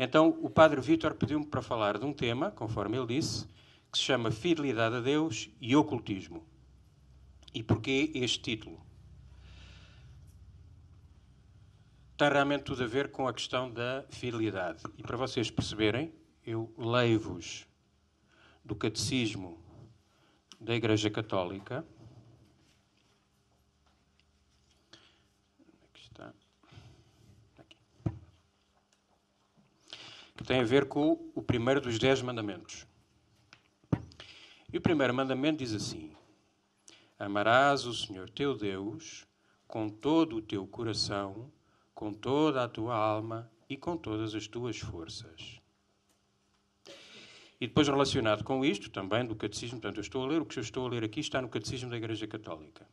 Então, o Padre Vítor pediu-me para falar de um tema, conforme ele disse, que se chama Fidelidade a Deus e Ocultismo. E porquê este título? Tem realmente tudo a ver com a questão da fidelidade. E para vocês perceberem, eu leio-vos do Catecismo da Igreja Católica. Aqui está. Aqui. Que tem a ver com o primeiro dos 10 mandamentos. E o primeiro mandamento diz assim: amarás o Senhor teu Deus com todo o teu coração, com toda a tua alma e com todas as tuas forças. E depois, relacionado com isto, também do Catecismo, portanto, o que eu estou a ler aqui está no Catecismo da Igreja Católica.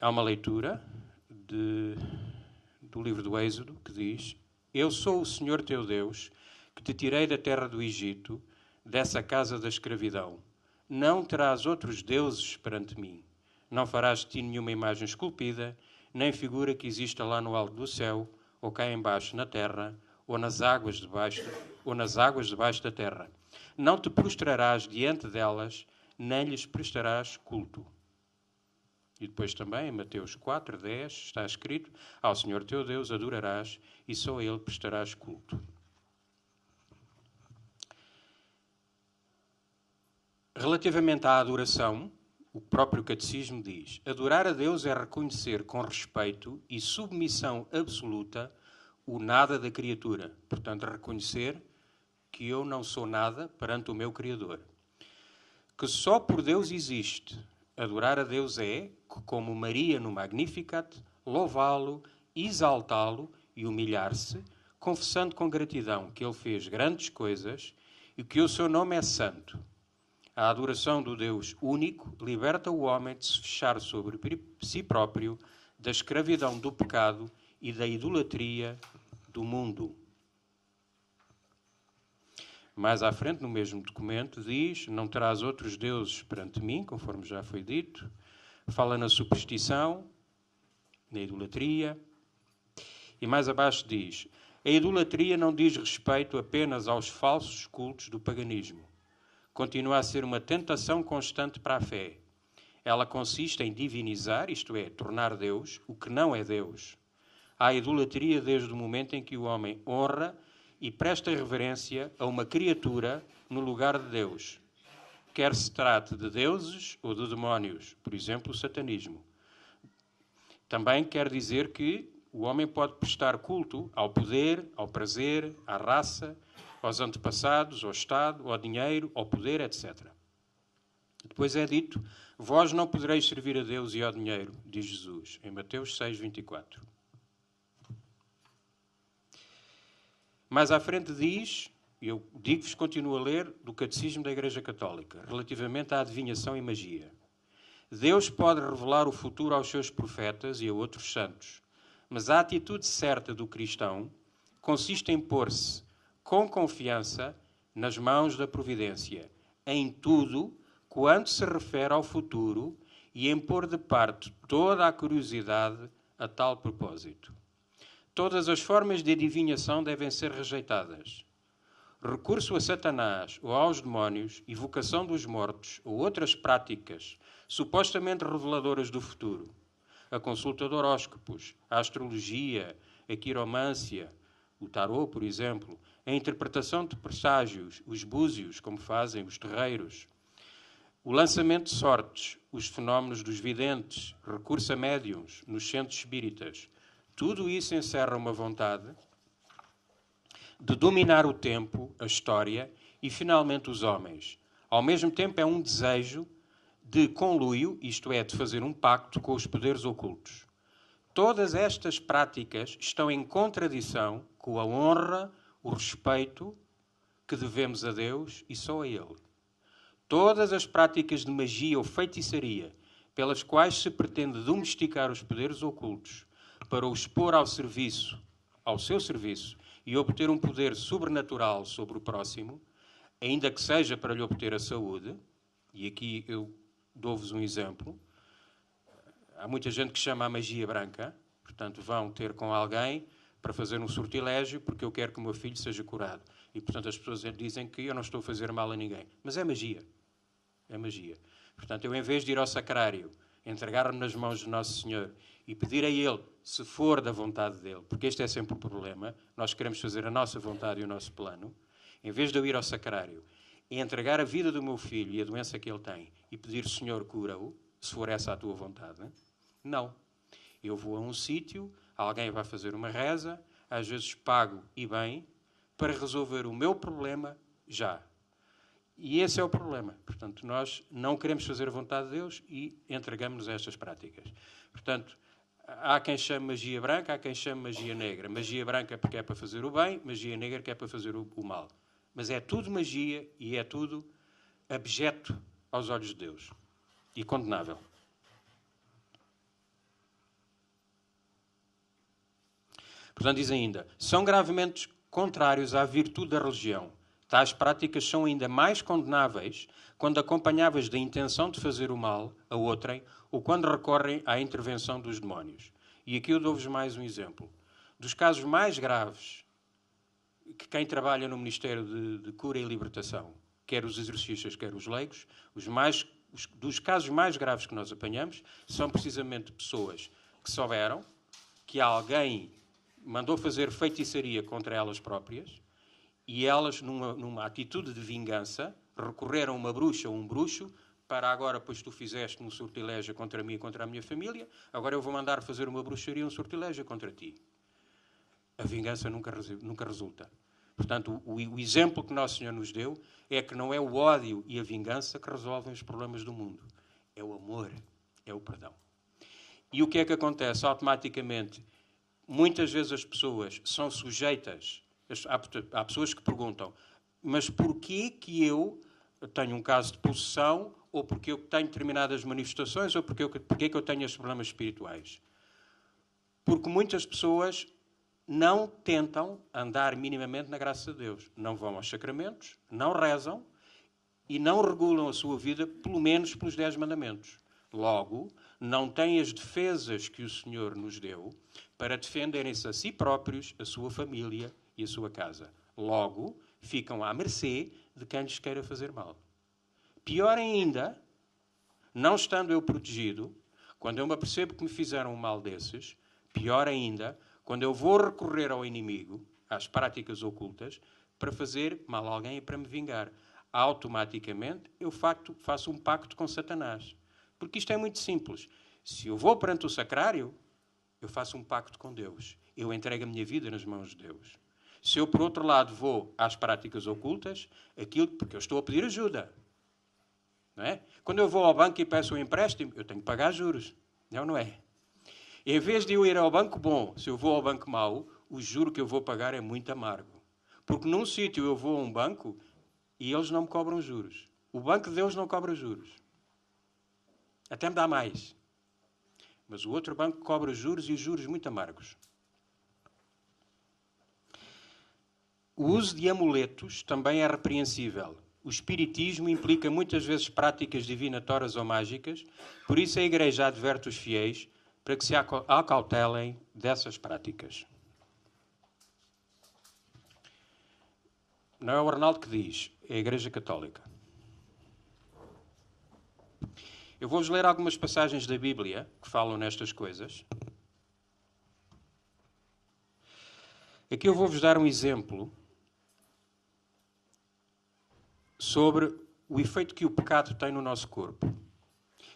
Há uma leitura do livro do Êxodo que diz: eu sou o Senhor teu Deus, que te tirei da terra do Egito, dessa casa da escravidão. Não terás outros deuses perante mim. Não farás de ti nenhuma imagem esculpida, nem figura que exista lá no alto do céu, ou cá embaixo na terra, ou nas águas debaixo da terra. Não te prostrarás diante delas, nem lhes prestarás culto. E depois também, em Mateus 4:10, está escrito: ao Senhor teu Deus adorarás, e só a Ele prestarás culto. Relativamente à adoração, o próprio Catecismo diz: adorar a Deus é reconhecer com respeito e submissão absoluta o nada da criatura. Portanto, reconhecer que eu não sou nada perante o meu Criador. Que só por Deus existe. Adorar a Deus é, como Maria no Magnificat, louvá-lo, exaltá-lo e humilhar-se, confessando com gratidão que Ele fez grandes coisas e que o seu nome é santo. A adoração do Deus único liberta o homem de se fechar sobre si próprio, da escravidão do pecado e da idolatria do mundo. Mais à frente, no mesmo documento, diz: não terás outros deuses perante mim, conforme já foi dito. Fala na superstição, na idolatria. E mais abaixo diz: a idolatria não diz respeito apenas aos falsos cultos do paganismo. Continua a ser uma tentação constante para a fé. Ela consiste em divinizar, isto é, tornar Deus o que não é Deus. Há idolatria desde o momento em que o homem honra e presta reverência a uma criatura no lugar de Deus. Quer se trate de deuses ou de demónios, por exemplo, o satanismo. Também quer dizer que o homem pode prestar culto ao poder, ao prazer, à raça, aos antepassados, ao Estado, ao dinheiro, ao poder, etc. Depois é dito: vós não podereis servir a Deus e ao dinheiro, diz Jesus, em Mateus 6:24. Mais à frente diz, eu digo-vos, continuo a ler, do Catecismo da Igreja Católica, relativamente à adivinhação e magia. Deus pode revelar o futuro aos seus profetas e a outros santos, mas a atitude certa do cristão consiste em pôr-se com confiança nas mãos da providência, em tudo quanto se refere ao futuro, e em pôr de parte toda a curiosidade a tal propósito. Todas as formas de adivinhação devem ser rejeitadas. Recurso a Satanás ou aos demónios, evocação dos mortos ou outras práticas supostamente reveladoras do futuro, a consulta de horóscopos, a astrologia, a quiromância, o tarô, por exemplo, a interpretação de presságios, os búzios, como fazem os terreiros, o lançamento de sortes, os fenómenos dos videntes, recurso a médiuns nos centros espíritas. Tudo isso encerra uma vontade de dominar o tempo, a história e, finalmente, os homens. Ao mesmo tempo, é um desejo de conluio, isto é, de fazer um pacto com os poderes ocultos. Todas estas práticas estão em contradição com a honra, o respeito que devemos a Deus e só a Ele. Todas as práticas de magia ou feitiçaria pelas quais se pretende domesticar os poderes ocultos para os pôr ao seu serviço e obter um poder sobrenatural sobre o próximo, ainda que seja para lhe obter a saúde, e aqui eu dou-vos um exemplo. Há muita gente que chama a magia branca, portanto vão ter com alguém para fazer um sortilégio porque eu quero que o meu filho seja curado. E, portanto, as pessoas dizem que eu não estou a fazer mal a ninguém. Mas é magia. É magia. Portanto, eu, em vez de ir ao sacrário, entregar-me nas mãos de Nosso Senhor e pedir a Ele, se for da vontade dEle, porque este é sempre o problema, nós queremos fazer a nossa vontade e o nosso plano, em vez de eu ir ao sacrário e entregar a vida do meu filho e a doença que ele tem e pedir, Senhor, cura-o, se for essa a tua vontade, não. Eu vou a um sítio, alguém vai fazer uma reza, às vezes pago e bem, para resolver o meu problema já. E esse é o problema. Portanto, nós não queremos fazer a vontade de Deus e entregamos-nos a estas práticas. Portanto, há quem chame magia branca, há quem chame magia negra. Magia branca porque é para fazer o bem, magia negra que é para fazer o mal. Mas é tudo magia e é tudo abjeto aos olhos de Deus. E condenável. Portanto, diz ainda, são gravemente contrários à virtude da religião. Tais práticas são ainda mais condenáveis quando acompanhadas da intenção de fazer o mal a outrem ou quando recorrem à intervenção dos demónios. E aqui eu dou-vos mais um exemplo. Dos casos mais graves que quem trabalha no Ministério de Cura e Libertação, quer os exorcistas, quer os leigos, dos casos mais graves que nós apanhamos, são precisamente pessoas que souberam que alguém mandou fazer feitiçaria contra elas próprias e elas, numa atitude de vingança, recorreram a uma bruxa ou um bruxo para agora, pois tu fizeste um sortilégio contra mim e contra a minha família, agora eu vou mandar fazer uma bruxaria, um sortilégio contra ti. A vingança nunca resulta. Portanto, o exemplo que Nosso Senhor nos deu é que não é o ódio e a vingança que resolvem os problemas do mundo. É o amor, é o perdão. E o que é que acontece? Automaticamente, muitas vezes as pessoas são sujeitas. Há pessoas que perguntam, mas porquê que eu tenho um caso de possessão, ou porque eu tenho determinadas manifestações, ou porquê que eu tenho estes problemas espirituais? Porque muitas pessoas não tentam andar minimamente na graça de Deus. Não vão aos sacramentos, não rezam e não regulam a sua vida, pelo menos pelos 10 mandamentos. Logo, não têm as defesas que o Senhor nos deu para defenderem-se a si próprios, a sua família e a sua casa. Logo, ficam à mercê de quem lhes queira fazer mal. Pior ainda, não estando eu protegido, quando eu me apercebo que me fizeram um mal desses, pior ainda, quando eu vou recorrer ao inimigo, às práticas ocultas, para fazer mal a alguém e para me vingar, automaticamente eu faço um pacto com Satanás. Porque isto é muito simples. Se eu vou perante o sacrário, eu faço um pacto com Deus. Eu entrego a minha vida nas mãos de Deus. Se eu, por outro lado, vou às práticas ocultas, porque eu estou a pedir ajuda. Não é? Quando eu vou ao banco e peço um empréstimo, eu tenho que pagar juros. Não é? Em vez de eu ir ao banco bom, se eu vou ao banco mau, o juro que eu vou pagar é muito amargo. Porque num sítio eu vou a um banco e eles não me cobram juros. O banco de Deus não cobra juros. Até me dá mais. Mas o outro banco cobra juros e juros muito amargos. O uso de amuletos também é repreensível. O espiritismo implica muitas vezes práticas divinatórias ou mágicas, por isso a Igreja adverte os fiéis para que se acautelem dessas práticas. Não é o Arnaldo que diz, é a Igreja Católica. Eu vou-vos ler algumas passagens da Bíblia que falam nestas coisas. Aqui eu vou-vos dar um exemplo sobre o efeito que o pecado tem no nosso corpo.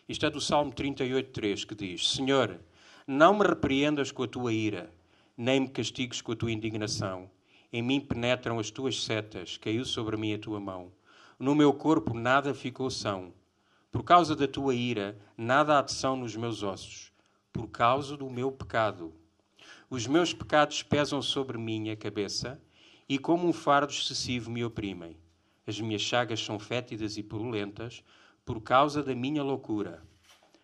Isto é do Salmo 38:3, que diz: Senhor, não me repreendas com a tua ira, nem me castigues com a tua indignação. Em mim penetram as tuas setas, caiu sobre mim a tua mão. No meu corpo nada ficou são. Por causa da tua ira, nada há de são nos meus ossos. Por causa do meu pecado. Os meus pecados pesam sobre mim a cabeça, e como um fardo excessivo me oprimem. As minhas chagas são fétidas e purulentas, por causa da minha loucura.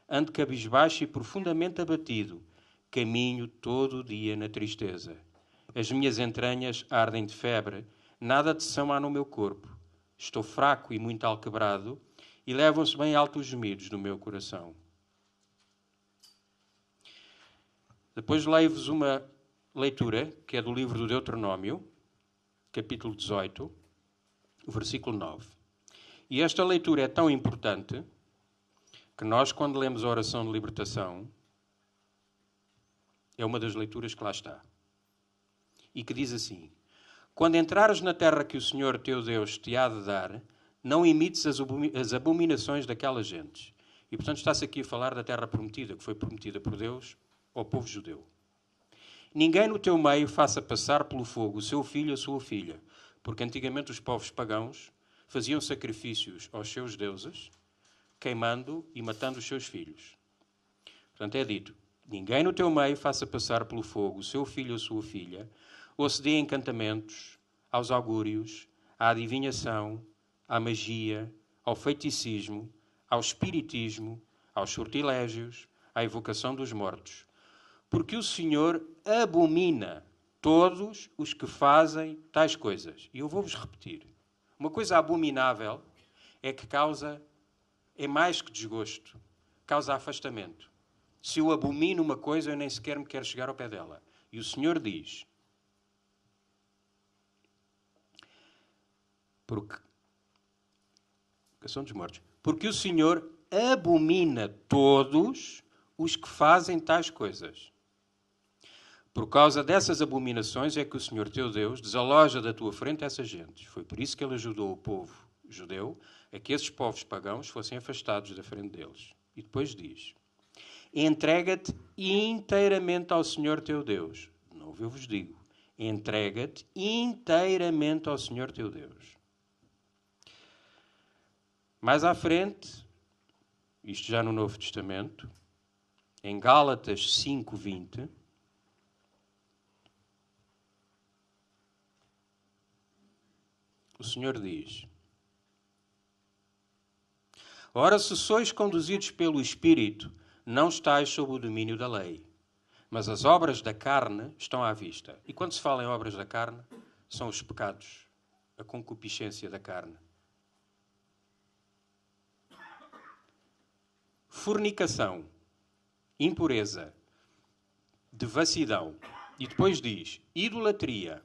Ando cabisbaixo e profundamente abatido, caminho todo o dia na tristeza. As minhas entranhas ardem de febre, nada de são há no meu corpo. Estou fraco e muito alquebrado, e levam-se bem alto os gemidos do meu coração. Depois leio-vos leitura, que é do livro do Deuteronômio, capítulo 18, versículo 9. E esta leitura é tão importante que nós, quando lemos a oração de libertação, é uma das leituras que lá está. E que diz assim: quando entrares na terra que o Senhor teu Deus te há de dar, não imites as abominações daquelas gentes. E, portanto, está-se aqui a falar da terra prometida, que foi prometida por Deus ao povo judeu. Ninguém no teu meio faça passar pelo fogo o seu filho ou a sua filha, porque antigamente os povos pagãos faziam sacrifícios aos seus deuses, queimando e matando os seus filhos. Portanto, é dito: ninguém no teu meio faça passar pelo fogo o seu filho ou a sua filha, ou se dê encantamentos aos augúrios, à adivinhação, à magia, ao feiticismo, ao espiritismo, aos sortilégios, à evocação dos mortos. Porque o Senhor abomina todos os que fazem tais coisas. E eu vou-vos repetir. Uma coisa abominável é que é mais que desgosto, causa afastamento. Se eu abomino uma coisa, eu nem sequer me quero chegar ao pé dela. E o Senhor diz: porque o Senhor abomina todos os que fazem tais coisas. Por causa dessas abominações é que o Senhor teu Deus desaloja da tua frente essas gentes. Foi por isso que ele ajudou o povo judeu a que esses povos pagãos fossem afastados da frente deles. E depois diz: entrega-te inteiramente ao Senhor teu Deus. De novo eu vos digo: entrega-te inteiramente ao Senhor teu Deus. Mais à frente, isto já no Novo Testamento, em Gálatas 5:20, o Senhor diz: ora, se sois conduzidos pelo Espírito, não estáis sob o domínio da lei. Mas as obras da carne estão à vista. E quando se fala em obras da carne, são os pecados, a concupiscência da carne. Fornicação, impureza, devassidão. E depois diz: idolatria,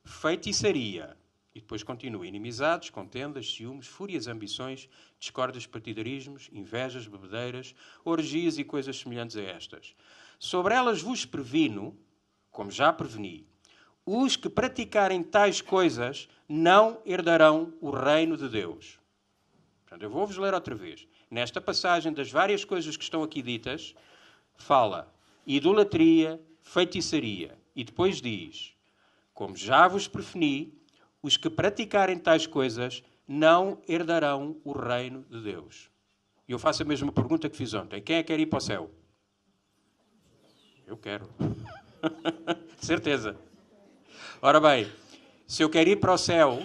feitiçaria. E depois continua: inimizades, contendas, ciúmes, fúrias, ambições, discórdias, partidarismos, invejas, bebedeiras, orgias e coisas semelhantes a estas. Sobre elas vos previno, como já preveni: os que praticarem tais coisas não herdarão o reino de Deus. Portanto, eu vou-vos ler outra vez. Nesta passagem, das várias coisas que estão aqui ditas, fala idolatria, feitiçaria. E depois diz: como já vos preveni, os que praticarem tais coisas não herdarão o reino de Deus. E eu faço a mesma pergunta que fiz ontem: quem é que quer ir para o céu? Eu quero. De certeza. Ora bem, se eu quero ir para o céu,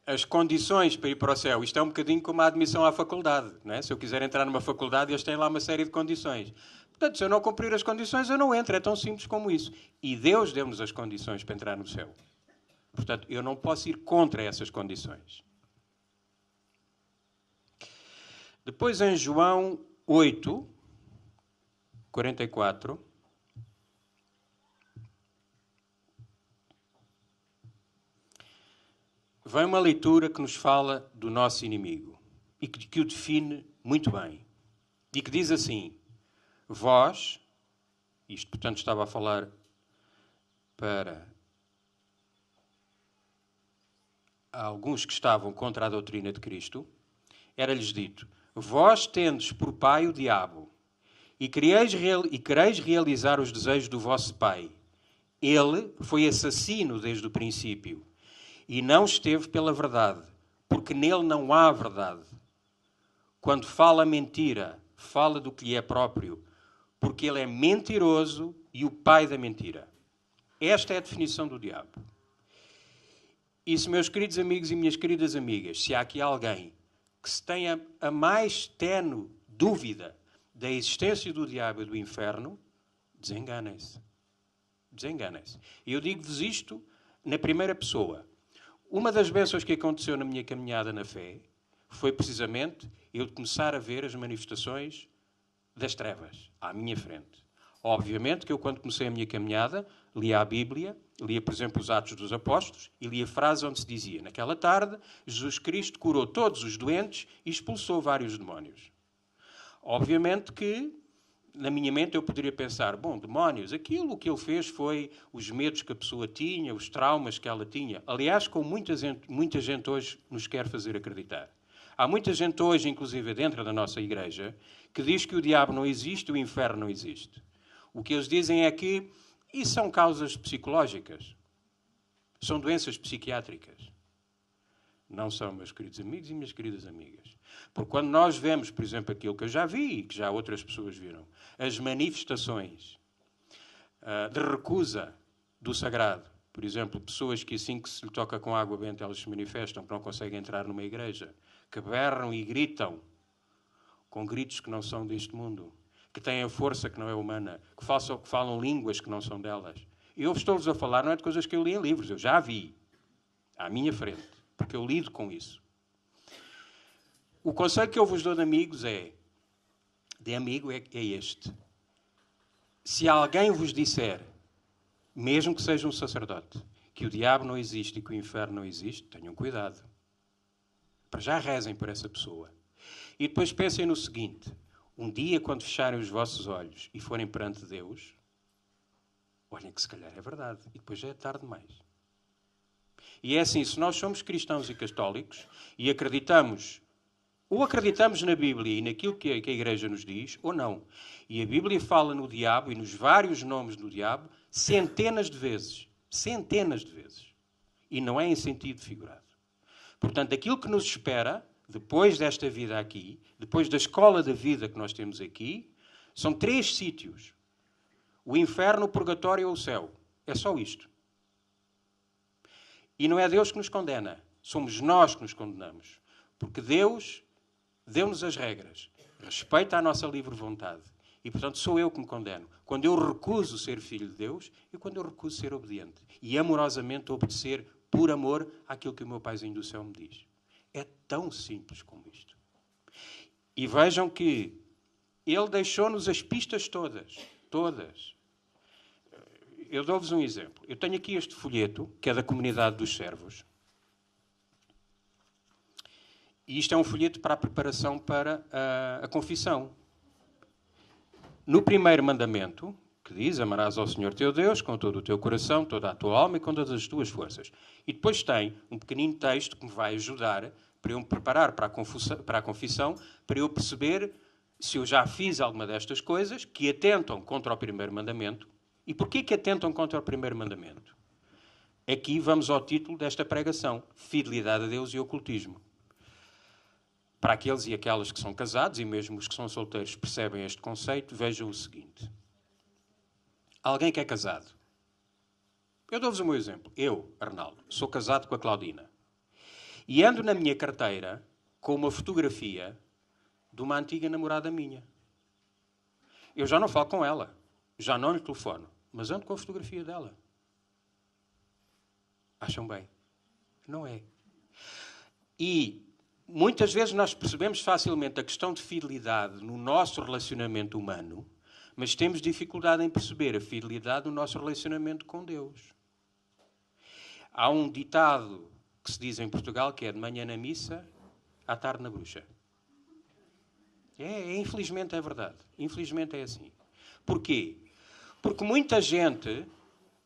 as condições para ir para o céu, isto é um bocadinho como a admissão à faculdade, não é? Se eu quiser entrar numa faculdade, eles têm lá uma série de condições. Portanto, se eu não cumprir as condições, eu não entro. É tão simples como isso. E Deus deu-nos as condições para entrar no céu. Portanto, eu não posso ir contra essas condições. Depois, em João 8, 44... vem uma leitura que nos fala do nosso inimigo e que o define muito bem. E que diz assim: vós, isto portanto estava a falar para alguns que estavam contra a doutrina de Cristo, era-lhes dito: vós tendes por pai o diabo e quereis realizar os desejos do vosso pai. Ele foi assassino desde o princípio e não esteve pela verdade, porque nele não há verdade. Quando fala mentira, fala do que lhe é próprio, porque ele é mentiroso e o pai da mentira. Esta é a definição do diabo. E se, meus queridos amigos e minhas queridas amigas, se há aqui alguém que se tenha a mais tenue dúvida da existência do diabo e do inferno, desenganem-se. Desenganem-se. E eu digo-vos isto na primeira pessoa. Uma das bênçãos que aconteceu na minha caminhada na fé foi precisamente eu começar a ver as manifestações das trevas à minha frente. Obviamente que eu, quando comecei a minha caminhada, lia a Bíblia, lia, por exemplo, os Atos dos Apóstolos e lia frases onde se dizia: naquela tarde, Jesus Cristo curou todos os doentes e expulsou vários demónios. Obviamente que, na minha mente, eu poderia pensar: bom, demónios, aquilo que ele fez foi os medos que a pessoa tinha, os traumas que ela tinha. Aliás, como muita gente hoje nos quer fazer acreditar. Há muita gente hoje, inclusive dentro da nossa igreja, que diz que o diabo não existe e o inferno não existe. O que eles dizem é que isso são causas psicológicas. São doenças psiquiátricas. Não são, meus queridos amigos e minhas queridas amigas. Porque quando nós vemos, por exemplo, aquilo que eu já vi e que já outras pessoas viram, as manifestações de recusa do sagrado, por exemplo, pessoas que assim que se lhe toca com água benta, elas se manifestam, que não conseguem entrar numa igreja, que berram e gritam com gritos que não são deste mundo, que têm a força que não é humana, que falam línguas que não são delas. E eu estou-vos a falar não é de coisas que eu li em livros, eu já vi à minha frente, porque eu lido com isso. O conselho que eu vos dou de amigos é este. Se alguém vos disser, mesmo que seja um sacerdote, que o diabo não existe e que o inferno não existe, tenham cuidado. Para já rezem por essa pessoa. E depois pensem no seguinte: um dia, quando fecharem os vossos olhos e forem perante Deus, olhem que se calhar é verdade. E depois já é tarde demais. E é assim, se nós somos cristãos e católicos e acreditamos, ou acreditamos na Bíblia e naquilo que a Igreja nos diz, ou não. E a Bíblia fala no diabo e nos vários nomes do diabo centenas de vezes. Centenas de vezes. E não é em sentido figurado. Portanto, aquilo que nos espera, depois desta vida aqui, depois da escola da vida que nós temos aqui, são 3 sítios. O inferno, o purgatório ou o céu. É só isto. E não é Deus que nos condena. Somos nós que nos condenamos. Porque Deus deu-nos as regras. Respeita a nossa livre vontade. E, portanto, sou eu que me condeno. Quando eu recuso ser filho de Deus e quando eu recuso ser obediente. E amorosamente obedecer, por amor, àquilo que o meu Paizinho do céu me diz. É tão simples como isto. E vejam que Ele deixou-nos as pistas todas. Todas. Eu dou-vos um exemplo. Eu tenho aqui este folheto, que é da comunidade dos servos. E isto é um folheto para a preparação para a confissão. No primeiro mandamento, que diz: amarás ao Senhor teu Deus com todo o teu coração, toda a tua alma e com todas as tuas forças. E depois tem um pequenino texto que me vai ajudar para eu me preparar para a confissão, para eu perceber se eu já fiz alguma destas coisas que atentam contra o primeiro mandamento. E porquê que atentam contra o primeiro mandamento? Aqui vamos ao título desta pregação: fidelidade a Deus e ocultismo. Para aqueles e aquelas que são casados, e mesmo os que são solteiros percebem este conceito, vejam o seguinte. Alguém que é casado. Eu dou-vos o meu exemplo. Eu, Arnaldo, sou casado com a Claudina. E ando na minha carteira com uma fotografia de uma antiga namorada minha. Eu já não falo com ela. Já não lhe telefono. Mas ando com a fotografia dela. Acham bem? Não é. E muitas vezes nós percebemos facilmente a questão de fidelidade no nosso relacionamento humano, mas temos dificuldade em perceber a fidelidade no nosso relacionamento com Deus. Há um ditado que se diz em Portugal que é: de manhã na missa, à tarde na bruxa. Infelizmente é verdade. Infelizmente é assim. Porquê? Porque muita gente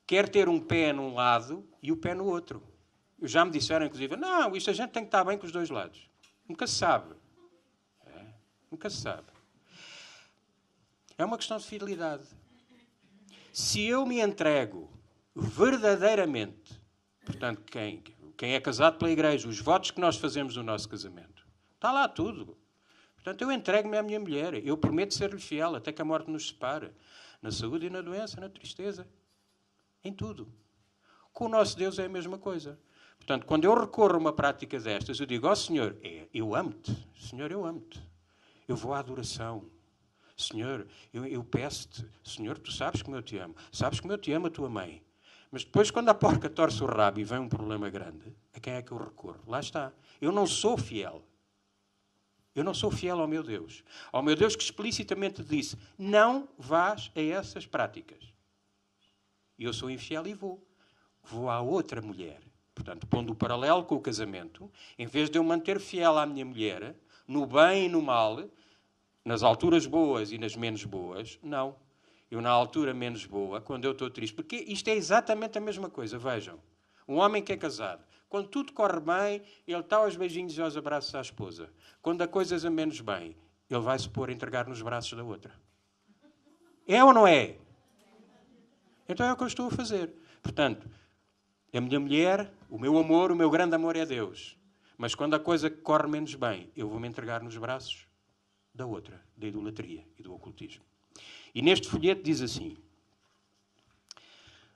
quer ter um pé num lado e o pé no outro. Já me disseram, inclusive, não, isto a gente tem que estar bem com os dois lados. Nunca se sabe. Nunca se sabe. É uma questão de fidelidade. Se eu me entrego verdadeiramente, portanto, quem é casado pela igreja, os votos que nós fazemos no nosso casamento, está lá tudo. Portanto, eu entrego-me à minha mulher. Eu prometo ser-lhe fiel até que a morte nos separe. Na saúde e na doença, na tristeza. Em tudo. Com o nosso Deus é a mesma coisa. Portanto, quando eu recorro a uma prática destas, eu digo: ó Senhor, eu amo-te. Senhor, eu amo-te. Eu vou à adoração. Senhor, eu peço-te. Senhor, tu sabes como eu te amo. Sabes como eu te amo a tua mãe. Mas depois, quando a porca torce o rabo e vem um problema grande, a quem é que eu recorro? Lá está. Eu não sou fiel. Eu não sou fiel ao meu Deus. Ao meu Deus que explicitamente disse, não vás a essas práticas. E eu sou infiel e vou. Vou à outra mulher. Portanto, pondo o paralelo com o casamento, em vez de eu manter fiel à minha mulher, no bem e no mal, nas alturas boas e nas menos boas, não. Eu, na altura menos boa, quando eu estou triste, porque isto é exatamente a mesma coisa, vejam. Um homem que é casado, quando tudo corre bem, ele está aos beijinhos e aos abraços à esposa. Quando a coisa a menos bem, ele vai se pôr a entregar nos braços da outra. É ou não é? Então é o que eu estou a fazer. Portanto, a minha mulher, o meu amor, o meu grande amor é Deus. Mas quando a coisa corre menos bem, eu vou me entregar nos braços da outra, da idolatria e do ocultismo. E neste folheto diz assim: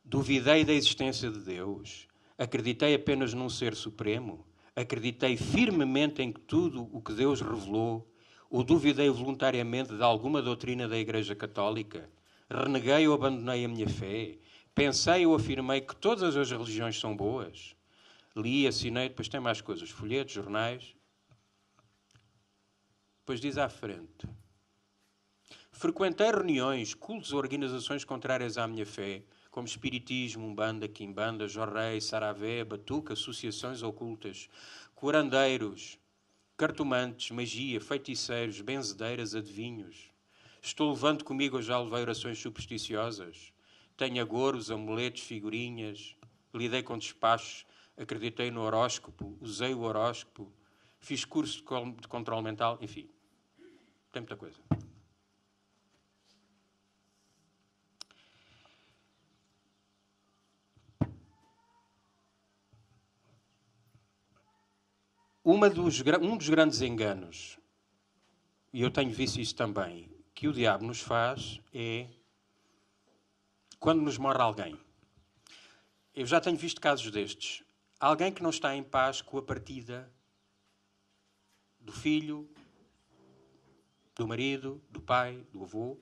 duvidei da existência de Deus, acreditei apenas num ser supremo, acreditei firmemente em que tudo o que Deus revelou, ou duvidei voluntariamente de alguma doutrina da Igreja Católica, reneguei ou abandonei a minha fé, pensei ou afirmei que todas as religiões são boas, li, assinei, depois tem mais coisas, folhetos, jornais. Depois diz à frente: frequentei reuniões, cultos ou organizações contrárias à minha fé, como espiritismo, umbanda, quimbanda, jorrei, saravé, batuca, associações ocultas, curandeiros, cartomantes, magia, feiticeiros, benzedeiras, adivinhos. Estou levando comigo, eu já levei orações supersticiosas. Tenho agouros, amuletos, figurinhas. Lidei com despachos, acreditei no horóscopo, usei o horóscopo, fiz curso de controle mental, enfim. Tem muita coisa. Um dos grandes enganos, e eu tenho visto isso também, que o diabo nos faz é quando nos morre alguém. Eu já tenho visto casos destes. Alguém que não está em paz com a partida do filho, do marido, do pai, do avô,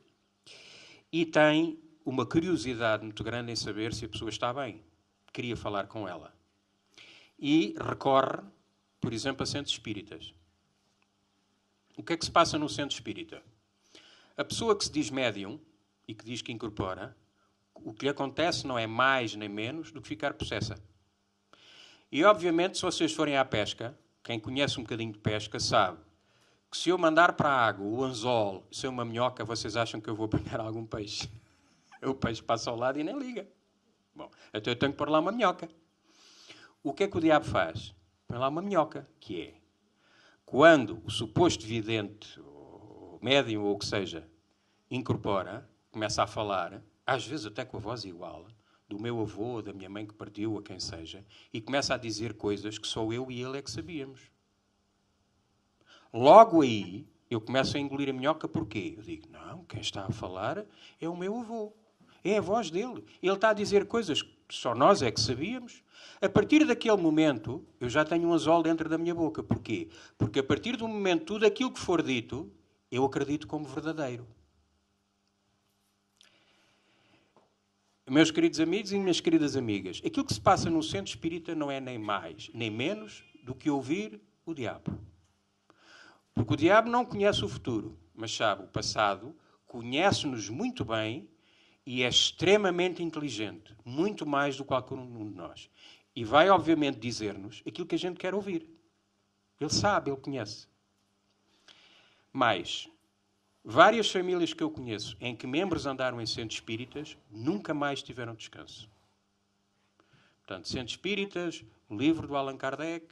e tem uma curiosidade muito grande em saber se a pessoa está bem. Queria falar com ela. E recorre, por exemplo, a centros espíritas. O que é que se passa no centro espírita? A pessoa que se diz médium e que diz que incorpora, o que lhe acontece não é mais nem menos do que ficar possessa. E, obviamente, se vocês forem à pesca, quem conhece um bocadinho de pesca sabe que se eu mandar para a água o anzol ser uma minhoca, vocês acham que eu vou apanhar algum peixe? O peixe passa ao lado e nem liga. Bom, então eu tenho que pôr lá uma minhoca. O que é que o diabo faz? Põe lá uma minhoca, que é quando o suposto vidente, ou médium, ou o que seja, incorpora, começa a falar, às vezes até com a voz igual, do meu avô, da minha mãe que partiu, a quem seja, e começa a dizer coisas que só eu e ele é que sabíamos. Logo aí, eu começo a engolir a minhoca, porquê? Eu digo, não, quem está a falar é o meu avô. É a voz dele. Ele está a dizer coisas que só nós é que sabíamos. A partir daquele momento, eu já tenho um anzol dentro da minha boca. Porquê? Porque a partir do momento, tudo aquilo que for dito, eu acredito como verdadeiro. Meus queridos amigos e minhas queridas amigas, aquilo que se passa no centro espírita não é nem mais, nem menos do que ouvir o diabo. Porque o diabo não conhece o futuro, mas sabe o passado, conhece-nos muito bem e é extremamente inteligente, muito mais do que qualquer um de nós. E vai, obviamente, dizer-nos aquilo que a gente quer ouvir. Ele sabe, ele conhece. Mas várias famílias que eu conheço em que membros andaram em centros espíritas nunca mais tiveram descanso. Portanto, centros espíritas, o livro do Allan Kardec,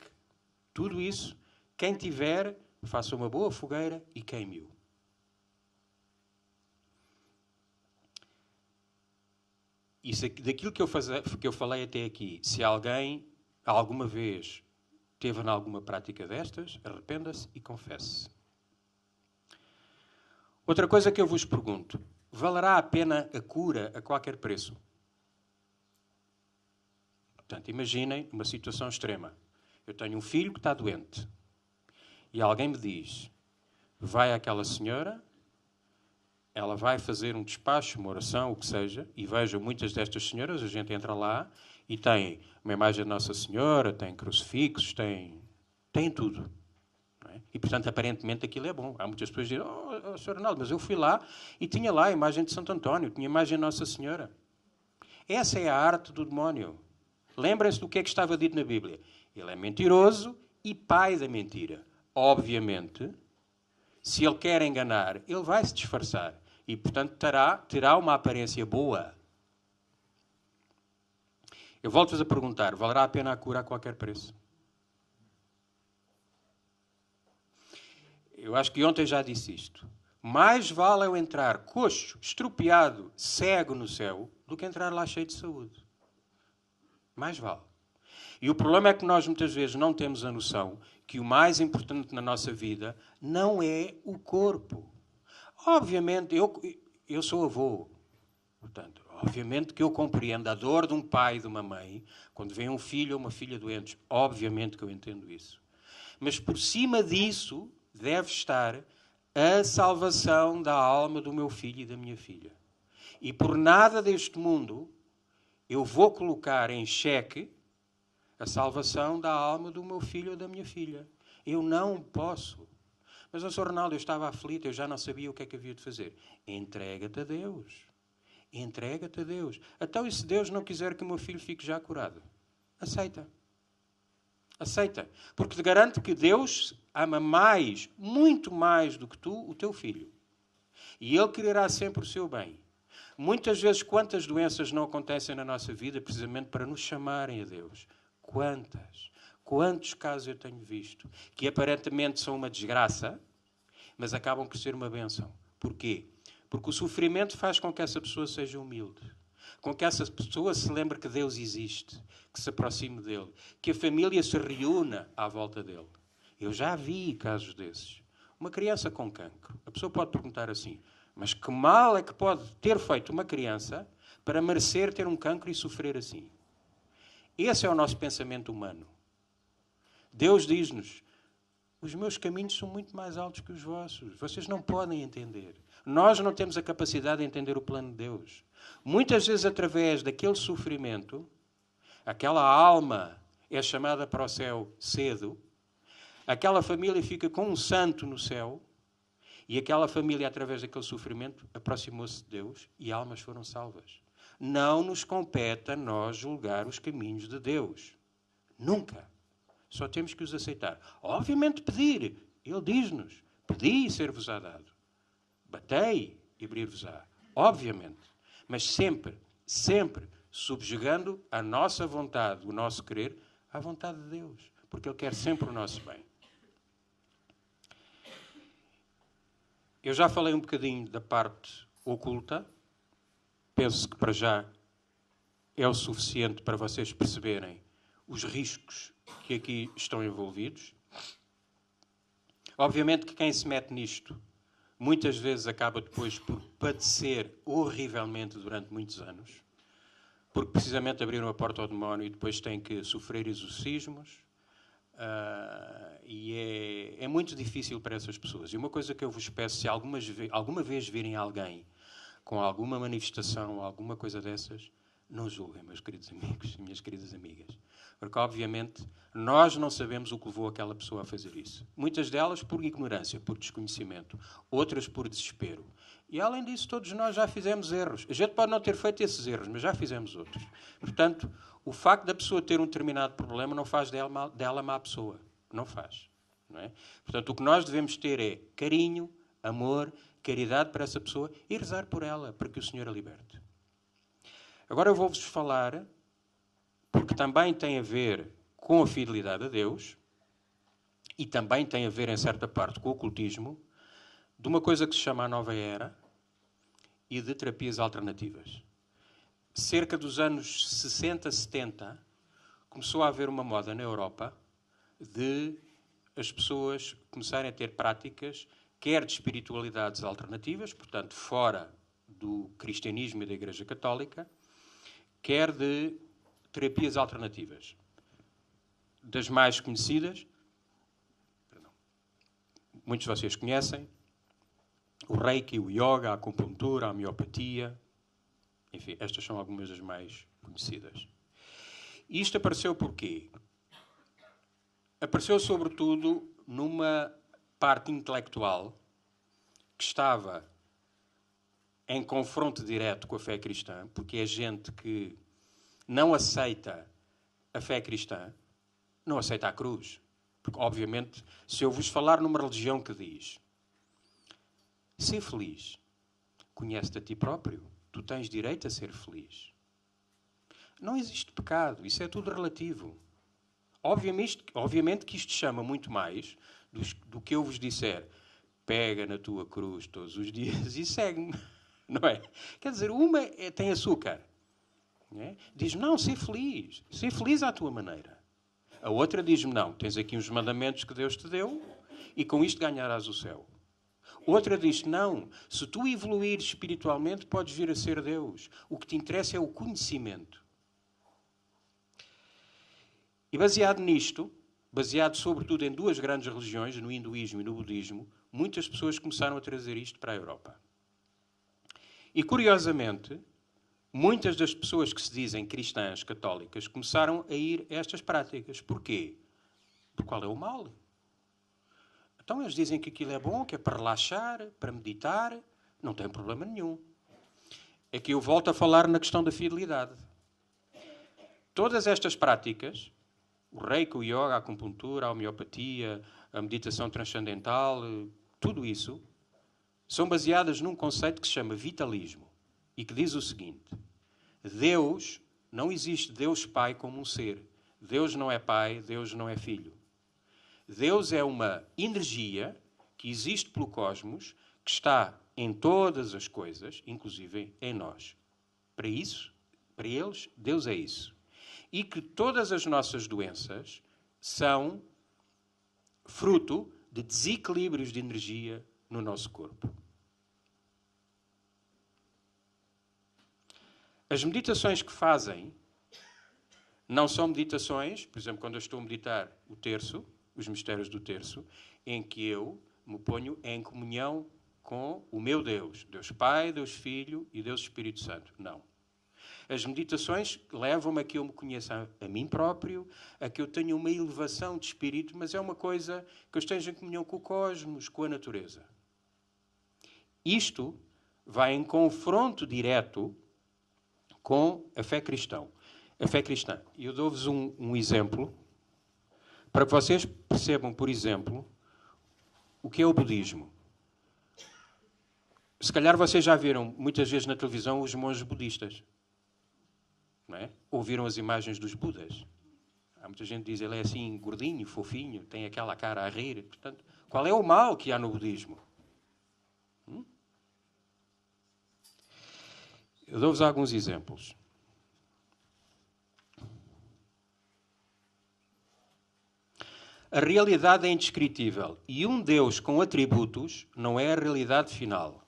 tudo isso, quem tiver, faça uma boa fogueira e queime-o. Isso, daquilo que eu falei até aqui, se alguém alguma vez teve em alguma prática destas, arrependa-se e confesse. Outra coisa que eu vos pergunto, valerá a pena a cura a qualquer preço? Portanto, imaginem uma situação extrema. Eu tenho um filho que está doente e alguém me diz, vai àquela senhora, ela vai fazer um despacho, uma oração, o que seja, e vejam muitas destas senhoras, a gente entra lá e tem uma imagem da Nossa Senhora, tem crucifixos, tem tudo. Não é? E, portanto, aparentemente aquilo é bom. Há muitas pessoas que dizem, Sr. Arnaldo, mas eu fui lá e tinha lá a imagem de Santo António, tinha a imagem de Nossa Senhora. Essa é a arte do demónio. Lembrem-se do que é que estava dito na Bíblia. Ele é mentiroso e pai da mentira. Obviamente, se ele quer enganar, ele vai se disfarçar. E, portanto, terá uma aparência boa. Eu volto-vos a perguntar, valerá a pena a cura a qualquer preço? Eu acho que ontem já disse isto. Mais vale eu entrar coxo, estropiado, cego no céu, do que entrar lá cheio de saúde. Mais vale. E o problema é que nós muitas vezes não temos a noção que o mais importante na nossa vida não é o corpo. Obviamente, eu sou avô. Portanto, obviamente que eu compreendo a dor de um pai e de uma mãe quando vem um filho ou uma filha doentes. Obviamente que eu entendo isso. Mas por cima disso deve estar a salvação da alma do meu filho e da minha filha. E por nada deste mundo eu vou colocar em xeque a salvação da alma do meu filho ou da minha filha. Eu não posso. Mas, Sr. Ronaldo, eu estava aflito, eu já não sabia o que é que havia de fazer. Entrega-te a Deus. Entrega-te a Deus. Então, e se Deus não quiser que o meu filho fique já curado? Aceita. Aceita. Porque te garanto que Deus ama mais, muito mais do que tu, o teu filho. E Ele quererá sempre o seu bem. Muitas vezes, quantas doenças não acontecem na nossa vida precisamente para nos chamarem a Deus? Quantas? Quantos casos eu tenho visto que aparentemente são uma desgraça, mas acabam por ser uma bênção. Porquê? Porque o sofrimento faz com que essa pessoa seja humilde. Com que essa pessoa se lembre que Deus existe, que se aproxime dele, que a família se reúna à volta dele. Eu já vi casos desses. Uma criança com cancro. A pessoa pode perguntar assim, mas que mal é que pode ter feito uma criança para merecer ter um cancro e sofrer assim? Esse é o nosso pensamento humano. Deus diz-nos, os meus caminhos são muito mais altos que os vossos. Vocês não podem entender. Nós não temos a capacidade de entender o plano de Deus. Muitas vezes, através daquele sofrimento, aquela alma é chamada para o céu cedo, aquela família fica com um santo no céu, e aquela família, através daquele sofrimento, aproximou-se de Deus e almas foram salvas. Não nos compete a nós julgar os caminhos de Deus. Nunca. Só temos que os aceitar. Obviamente pedir. Ele diz-nos, pedi e ser-vos-á dado. Batei e abrir-vos-á. Obviamente. Mas sempre, sempre subjugando a nossa vontade, o nosso querer, à vontade de Deus. Porque Ele quer sempre o nosso bem. Eu já falei um bocadinho da parte oculta. Penso que para já é o suficiente para vocês perceberem os riscos que aqui estão envolvidos. Obviamente que quem se mete nisto muitas vezes acaba depois por padecer horrivelmente durante muitos anos, porque precisamente abriram a porta ao demónio e depois têm que sofrer exorcismos. E é muito difícil para essas pessoas. E uma coisa que eu vos peço, se alguma vez virem alguém com alguma manifestação, alguma coisa dessas, não julguem, meus queridos amigos e minhas queridas amigas. Porque, obviamente, nós não sabemos o que levou aquela pessoa a fazer isso. Muitas delas por ignorância, por desconhecimento. Outras por desespero. E, além disso, todos nós já fizemos erros. A gente pode não ter feito esses erros, mas já fizemos outros. Portanto, o facto da pessoa ter um determinado problema não faz dela má pessoa. Não faz. Não é? Portanto, o que nós devemos ter é carinho, amor, caridade para essa pessoa e rezar por ela, para que o Senhor a liberte. Agora eu vou-vos falar, porque também tem a ver com a fidelidade a Deus e também tem a ver, em certa parte, com o ocultismo, de uma coisa que se chama a Nova Era e de terapias alternativas. Cerca dos anos 60, 70, começou a haver uma moda na Europa de as pessoas começarem a ter práticas, quer de espiritualidades alternativas, portanto, fora do cristianismo e da Igreja Católica, quer de terapias alternativas. Das mais conhecidas, muitos de vocês conhecem, o Reiki, o Yoga, a acupuntura, a homeopatia, enfim, estas são algumas das mais conhecidas. E isto apareceu porquê? Apareceu, sobretudo, numa parte intelectual que estava em confronto direto com a fé cristã, porque é gente que não aceita a fé cristã, não aceita a cruz. Porque, obviamente, se eu vos falar numa religião que diz ser feliz, conhece-te a ti próprio, tu tens direito a ser feliz. Não existe pecado, isso é tudo relativo. Obviamente que isto chama muito mais do que eu vos disser. Pega na tua cruz todos os dias e segue-me. Não é? Quer dizer, uma tem açúcar. É? Diz, não, ser feliz à tua maneira. A outra diz-me, não, tens aqui uns mandamentos que Deus te deu e com isto ganharás o céu. Outra diz, não, se tu evoluires espiritualmente podes vir a ser Deus. O que te interessa é o conhecimento. E baseado nisto, baseado sobretudo em duas grandes religiões, no hinduísmo e no budismo, muitas pessoas começaram a trazer isto para a Europa. E, curiosamente, muitas das pessoas que se dizem cristãs, católicas, começaram a ir a estas práticas. Porquê? Porque qual é o mal? Então eles dizem que aquilo é bom, que é para relaxar, para meditar. Não tem problema nenhum. É que eu volto a falar na questão da fidelidade. Todas estas práticas, o reiki, o yoga, a acupuntura, a homeopatia, a meditação transcendental, tudo isso, são baseadas num conceito que se chama vitalismo e que diz o seguinte: Deus, não existe Deus Pai como um ser. Deus não é Pai, Deus não é Filho. Deus é uma energia que existe pelo cosmos, que está em todas as coisas, inclusive em nós. Para eles, Deus é isso. E que todas as nossas doenças são fruto de desequilíbrios de energia no nosso corpo. As meditações que fazem não são meditações, por exemplo, quando eu estou a meditar o terço, os mistérios do terço, em que eu me ponho em comunhão com o meu Deus, Deus Pai, Deus Filho e Deus Espírito Santo. Não. As meditações levam-me a que eu me conheça a mim próprio, a que eu tenha uma elevação de espírito, mas é uma coisa que eu esteja em comunhão com o cosmos, com a natureza. Isto vai em confronto direto com a fé cristã. A fé cristã. E eu dou-vos um exemplo para que vocês percebam, por exemplo, o que é o budismo. Se calhar vocês já viram muitas vezes na televisão os monges budistas. Não é? Ouviram as imagens dos Budas. Há muita gente que diz, ele é assim gordinho, fofinho, tem aquela cara a rir. Portanto, qual é o mal que há no budismo? Eu dou-vos alguns exemplos. A realidade é indescritível e um Deus com atributos não é a realidade final.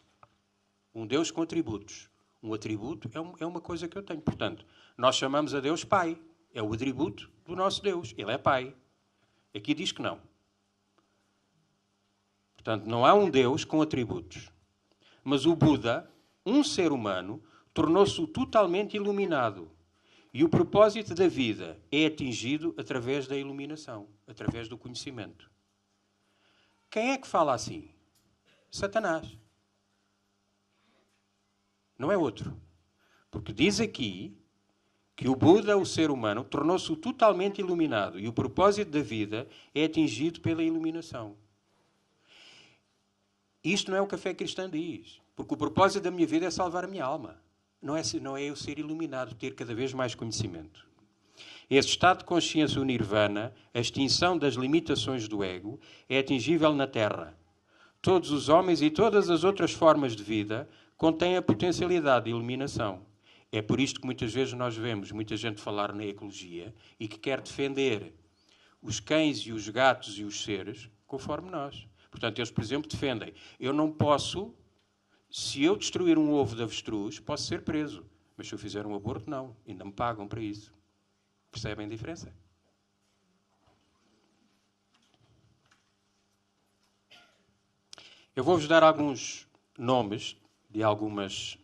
Um Deus com atributos. Um atributo é uma coisa que eu tenho. Portanto, nós chamamos a Deus Pai. É o atributo do nosso Deus. Ele é Pai. Aqui diz que não. Portanto, não há um Deus com atributos. Mas o Buda, um ser humano, tornou-se totalmente iluminado. E o propósito da vida é atingido através da iluminação, através do conhecimento. Quem é que fala assim? Satanás. Não é outro. Porque diz aqui que o Buda, o ser humano, tornou-se totalmente iluminado e o propósito da vida é atingido pela iluminação. Isto não é o que a fé cristã diz. Porque o propósito da minha vida é salvar a minha alma. Não é eu ser iluminado, ter cada vez mais conhecimento. Esse estado de consciência, o nirvana, a extinção das limitações do ego, é atingível na Terra. Todos os homens e todas as outras formas de vida contém a potencialidade de iluminação. É por isto que muitas vezes nós vemos muita gente falar na ecologia e que quer defender os cães e os gatos e os seres conforme nós. Portanto, eles, por exemplo, defendem. Eu não posso, se eu destruir um ovo de avestruz, posso ser preso. Mas se eu fizer um aborto, não. Ainda me pagam para isso. Percebem a diferença? Eu vou-vos dar alguns nomes de algumas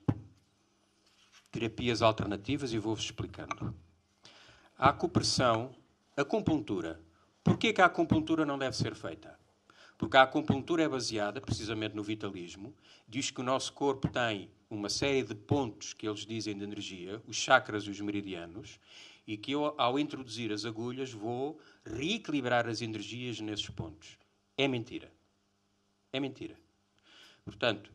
terapias alternativas e vou-vos explicando. A acupressão, a acupuntura. Porquê que a acupuntura não deve ser feita? Porque a acupuntura é baseada, precisamente no vitalismo, diz que o nosso corpo tem uma série de pontos que eles dizem de energia, os chakras e os meridianos, e que eu, ao introduzir as agulhas, vou reequilibrar as energias nesses pontos. É mentira. É mentira. Portanto,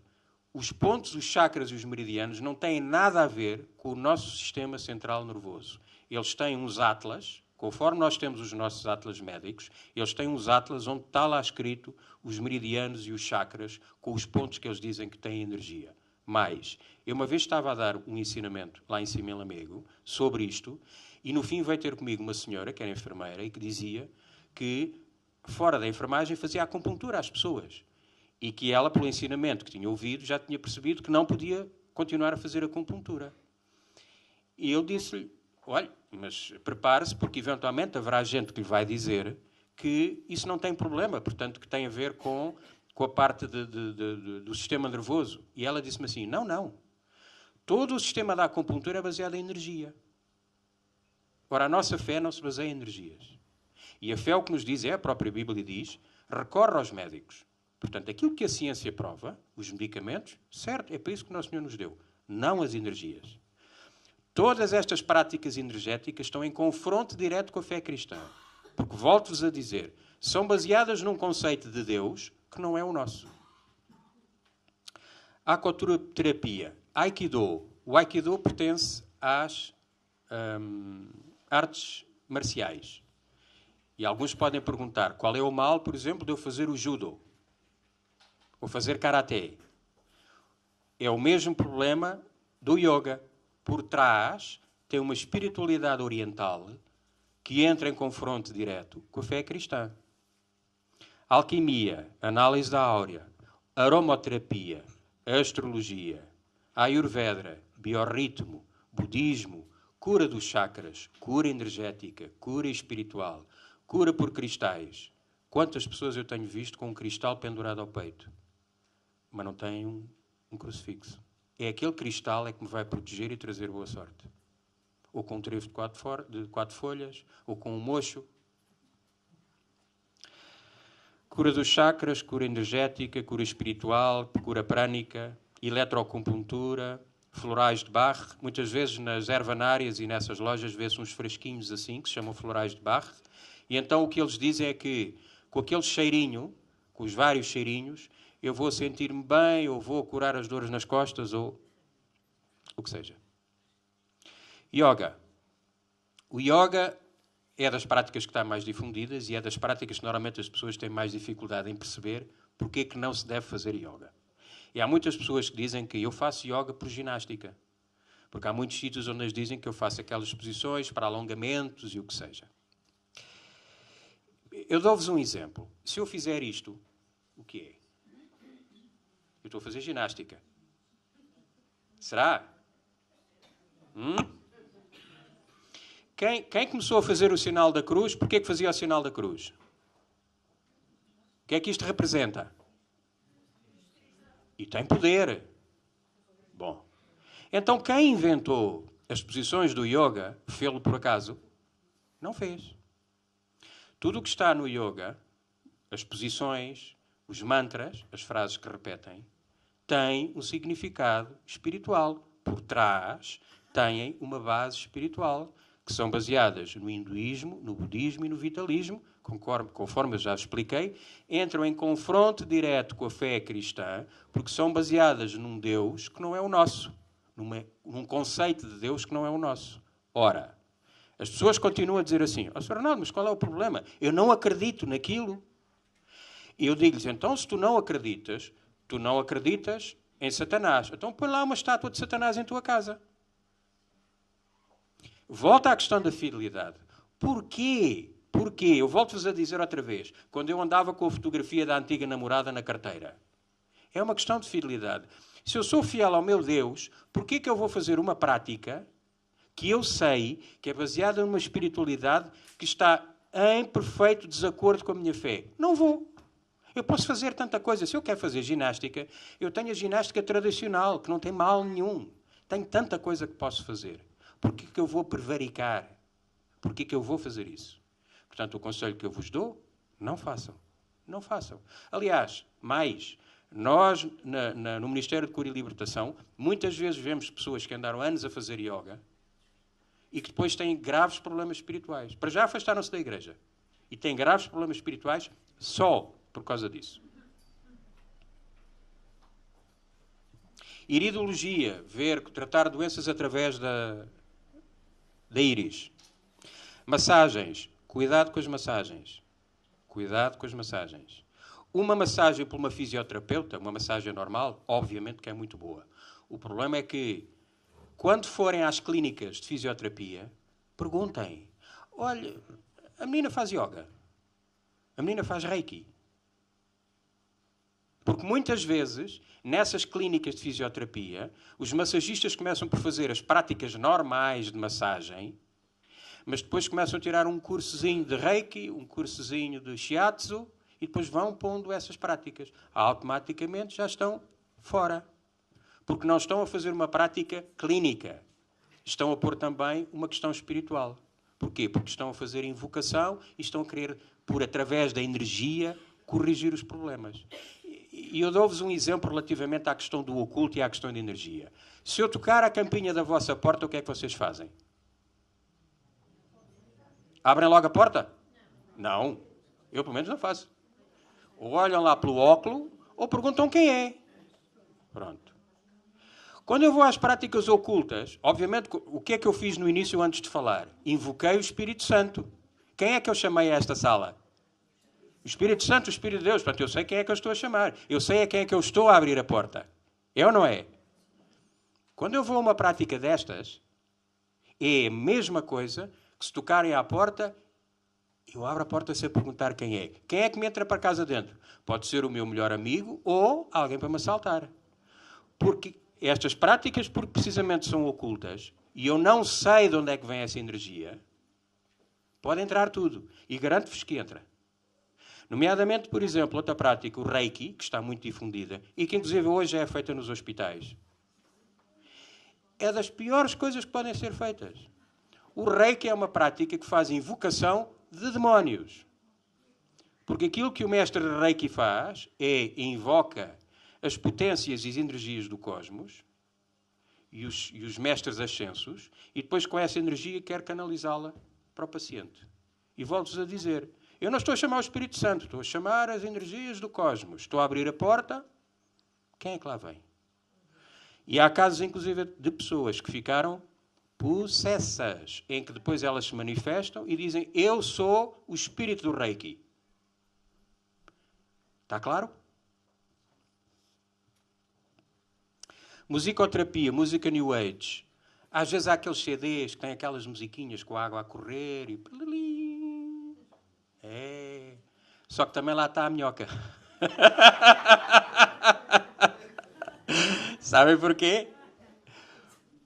os pontos, os chakras e os meridianos não têm nada a ver com o nosso sistema central nervoso. Eles têm uns atlas, conforme nós temos os nossos atlas médicos, eles têm uns atlas onde está lá escrito os meridianos e os chakras com os pontos que eles dizem que têm energia. Mas, eu uma vez estava a dar um ensinamento lá em cima em Lamego sobre isto e no fim veio ter comigo uma senhora, que era enfermeira, e que dizia que fora da enfermagem fazia acupuntura às pessoas. E que ela, pelo ensinamento que tinha ouvido, já tinha percebido que não podia continuar a fazer acupuntura. E eu disse-lhe, olha, mas prepare-se, porque eventualmente haverá gente que lhe vai dizer que isso não tem problema, portanto, que tem a ver com a parte do sistema nervoso. E ela disse-me assim, não. Todo o sistema da acupuntura é baseado em energia. Ora, a nossa fé não se baseia em energias. E a fé o que nos diz é, a própria Bíblia diz, recorre aos médicos. Portanto, aquilo que a ciência prova, os medicamentos, certo, é para isso que o Nosso Senhor nos deu, não as energias. Todas estas práticas energéticas estão em confronto direto com a fé cristã. Porque, volto-vos a dizer, são baseadas num conceito de Deus que não é o nosso. A acuterapia, Aikido. O Aikido pertence às artes marciais. E alguns podem perguntar, qual é o mal, por exemplo, de eu fazer o judo? Ou fazer karaté? É o mesmo problema do yoga. Por trás tem uma espiritualidade oriental que entra em confronto direto com a fé cristã. Alquimia, análise da áurea, aromaterapia, astrologia, ayurveda, biorritmo, budismo, cura dos chakras, cura energética, cura espiritual, cura por cristais. Quantas pessoas eu tenho visto com um cristal pendurado ao peito, mas não têm um crucifixo? É aquele cristal é que me vai proteger e trazer boa sorte. Ou com um trevo de 4 folhas, ou com um mocho. Cura dos chakras, cura energética, cura espiritual, cura prânica, eletroacupuntura, florais de Bach. Muitas vezes nas ervanárias e nessas lojas vê-se uns fresquinhos assim, que se chamam florais de Bach. E então o que eles dizem é que com aquele cheirinho, com os vários cheirinhos, eu vou sentir-me bem, ou vou curar as dores nas costas, ou o que seja. Yoga. O yoga é das práticas que estão mais difundidas e é das práticas que normalmente as pessoas têm mais dificuldade em perceber porque é que não se deve fazer yoga. E há muitas pessoas que dizem que eu faço yoga por ginástica. Porque há muitos sítios onde eles dizem que eu faço aquelas posições para alongamentos e o que seja. Eu dou-vos um exemplo. Se eu fizer isto, o que é? Eu estou a fazer ginástica. Será? Quem começou a fazer o sinal da cruz, porquê que fazia o sinal da cruz? O que é que isto representa? E tem poder. Bom, então quem inventou as posições do yoga, fê-lo por acaso? Não fez. Tudo o que está no yoga, as posições, os mantras, as frases que repetem, têm um significado espiritual. Por trás, têm uma base espiritual, que são baseadas no hinduísmo, no budismo e no vitalismo, conforme eu já expliquei, entram em confronto direto com a fé cristã, porque são baseadas num Deus que não é o nosso, num conceito de Deus que não é o nosso. Ora, as pessoas continuam a dizer assim, Sr. Arnaldo, mas qual é o problema? Eu não acredito naquilo. E eu digo-lhes, então, se tu não acreditas em Satanás. Então põe lá uma estátua de Satanás em tua casa. Volta à questão da fidelidade. Porquê? Porquê? Eu volto-vos a dizer outra vez. Quando eu andava com a fotografia da antiga namorada na carteira. É uma questão de fidelidade. Se eu sou fiel ao meu Deus, porquê que eu vou fazer uma prática que eu sei que é baseada numa espiritualidade que está em perfeito desacordo com a minha fé? Não vou. Eu posso fazer tanta coisa. Se eu quero fazer ginástica, eu tenho a ginástica tradicional, que não tem mal nenhum. Tenho tanta coisa que posso fazer. Porquê que eu vou prevaricar? Porquê que eu vou fazer isso? Portanto, o conselho que eu vos dou, não façam. Não façam. Aliás, mais, nós, no Ministério de Cura e Libertação, muitas vezes vemos pessoas que andaram anos a fazer yoga e que depois têm graves problemas espirituais. Para já afastaram-se da igreja. E têm graves problemas espirituais só por causa disso. Iridologia, tratar doenças através da íris. Massagens. Cuidado com as massagens. Cuidado com as massagens. Uma massagem por uma fisioterapeuta, uma massagem normal, obviamente que é muito boa. O problema é que, quando forem às clínicas de fisioterapia, perguntem: olha, a menina faz yoga. A menina faz reiki. Porque muitas vezes, nessas clínicas de fisioterapia, os massagistas começam por fazer as práticas normais de massagem, mas depois começam a tirar um cursozinho de reiki, um cursozinho de shiatsu, e depois vão pondo essas práticas. Automaticamente já estão fora. Porque não estão a fazer uma prática clínica. Estão a pôr também uma questão espiritual. Porquê? Porque estão a fazer invocação e estão a querer, por através da energia, corrigir os problemas. E eu dou-vos um exemplo relativamente à questão do oculto e à questão da energia. Se eu tocar a campainha da vossa porta, o que é que vocês fazem? Abrem logo a porta? Não. Eu, pelo menos, não faço. Ou olham lá pelo óculo, ou perguntam quem é. Pronto. Quando eu vou às práticas ocultas, obviamente, o que é que eu fiz no início antes de falar? Invoquei o Espírito Santo. Quem é que eu chamei a esta sala? O Espírito Santo, o Espírito de Deus. Portanto, eu sei quem é que eu estou a chamar. Eu sei a quem é que eu estou a abrir a porta. É ou não é? Quando eu vou a uma prática destas, é a mesma coisa que se tocarem à porta, eu abro a porta sem perguntar quem é. Quem é que me entra para casa dentro? Pode ser o meu melhor amigo ou alguém para me assaltar. Porque estas práticas, porque precisamente são ocultas, e eu não sei de onde é que vem essa energia, pode entrar tudo. E garanto-vos que entra. Nomeadamente, por exemplo, outra prática, o Reiki, que está muito difundida, e que inclusive hoje é feita nos hospitais. É das piores coisas que podem ser feitas. O Reiki é uma prática que faz invocação de demónios. Porque aquilo que o mestre Reiki faz é invoca as potências e as energias do cosmos e os mestres ascensos, e depois com essa energia quer canalizá-la para o paciente. E volto-vos a dizer, eu não estou a chamar o Espírito Santo, estou a chamar as energias do cosmos. Estou a abrir a porta, quem é que lá vem? E há casos, inclusive, de pessoas que ficaram possessas, em que depois elas se manifestam e dizem, eu sou o espírito do Reiki. Está claro? Musicoterapia, música New Age. Às vezes há aqueles CDs que têm aquelas musiquinhas com a água a correr e... É. Só que também lá está a minhoca. Sabem porquê?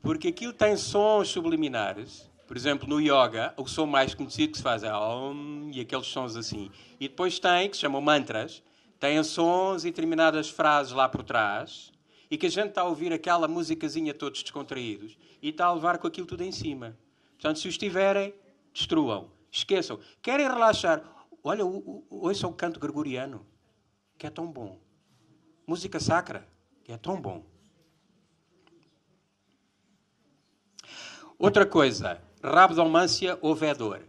Porque aquilo tem sons subliminares. Por exemplo, no yoga, o som mais conhecido que se faz é Om, e aqueles sons assim. E depois tem, que se chamam mantras, têm sons e determinadas frases lá por trás, e que a gente está a ouvir aquela musicazinha todos descontraídos, e está a levar com aquilo tudo em cima. Portanto, se os tiverem, destruam. Esqueçam. Querem relaxar? Olha, ouçam o canto gregoriano, que é tão bom. Música sacra, que é tão bom. Outra coisa, rabdomância ou vedor.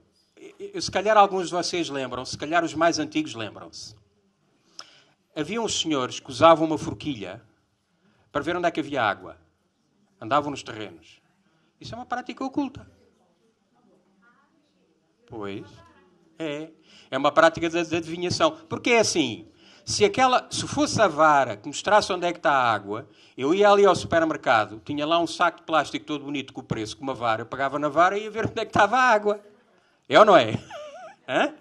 Se calhar alguns de vocês lembram, se calhar os mais antigos lembram-se. Havia uns senhores que usavam uma forquilha para ver onde é que havia água. Andavam nos terrenos. Isso é uma prática oculta. Pois, é. É uma prática de adivinhação. Porque é assim, se fosse a vara que mostrasse onde é que está a água, eu ia ali ao supermercado, tinha lá um saco de plástico todo bonito com o preço, com uma vara, eu pegava na vara e ia ver onde é que estava a água. É ou não é? Hã?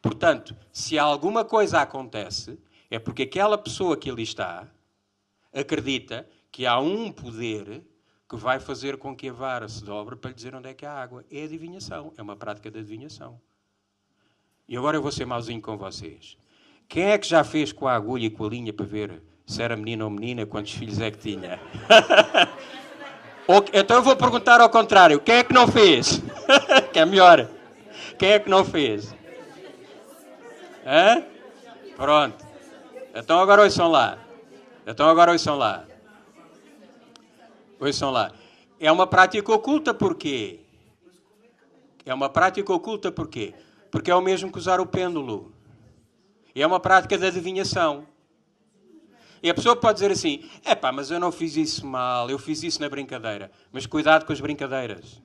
Portanto, se alguma coisa acontece, é porque aquela pessoa que ali está acredita que há um poder que vai fazer com que a vara se dobre para lhe dizer onde é que há água. É adivinhação, é uma prática de adivinhação. E agora eu vou ser mauzinho com vocês. Quem é que já fez com a agulha e com a linha para ver se era menino ou menina, quantos filhos é que tinha? Então eu vou perguntar ao contrário. Quem é que não fez? Que é melhor. Quem é que não fez? Hã? Pronto. Então agora ouçam lá. Ouçam lá. É uma prática oculta porquê? Porque é o mesmo que usar o pêndulo. É uma prática de adivinhação. E a pessoa pode dizer assim, mas eu não fiz isso mal, eu fiz isso na brincadeira. Mas cuidado com as brincadeiras.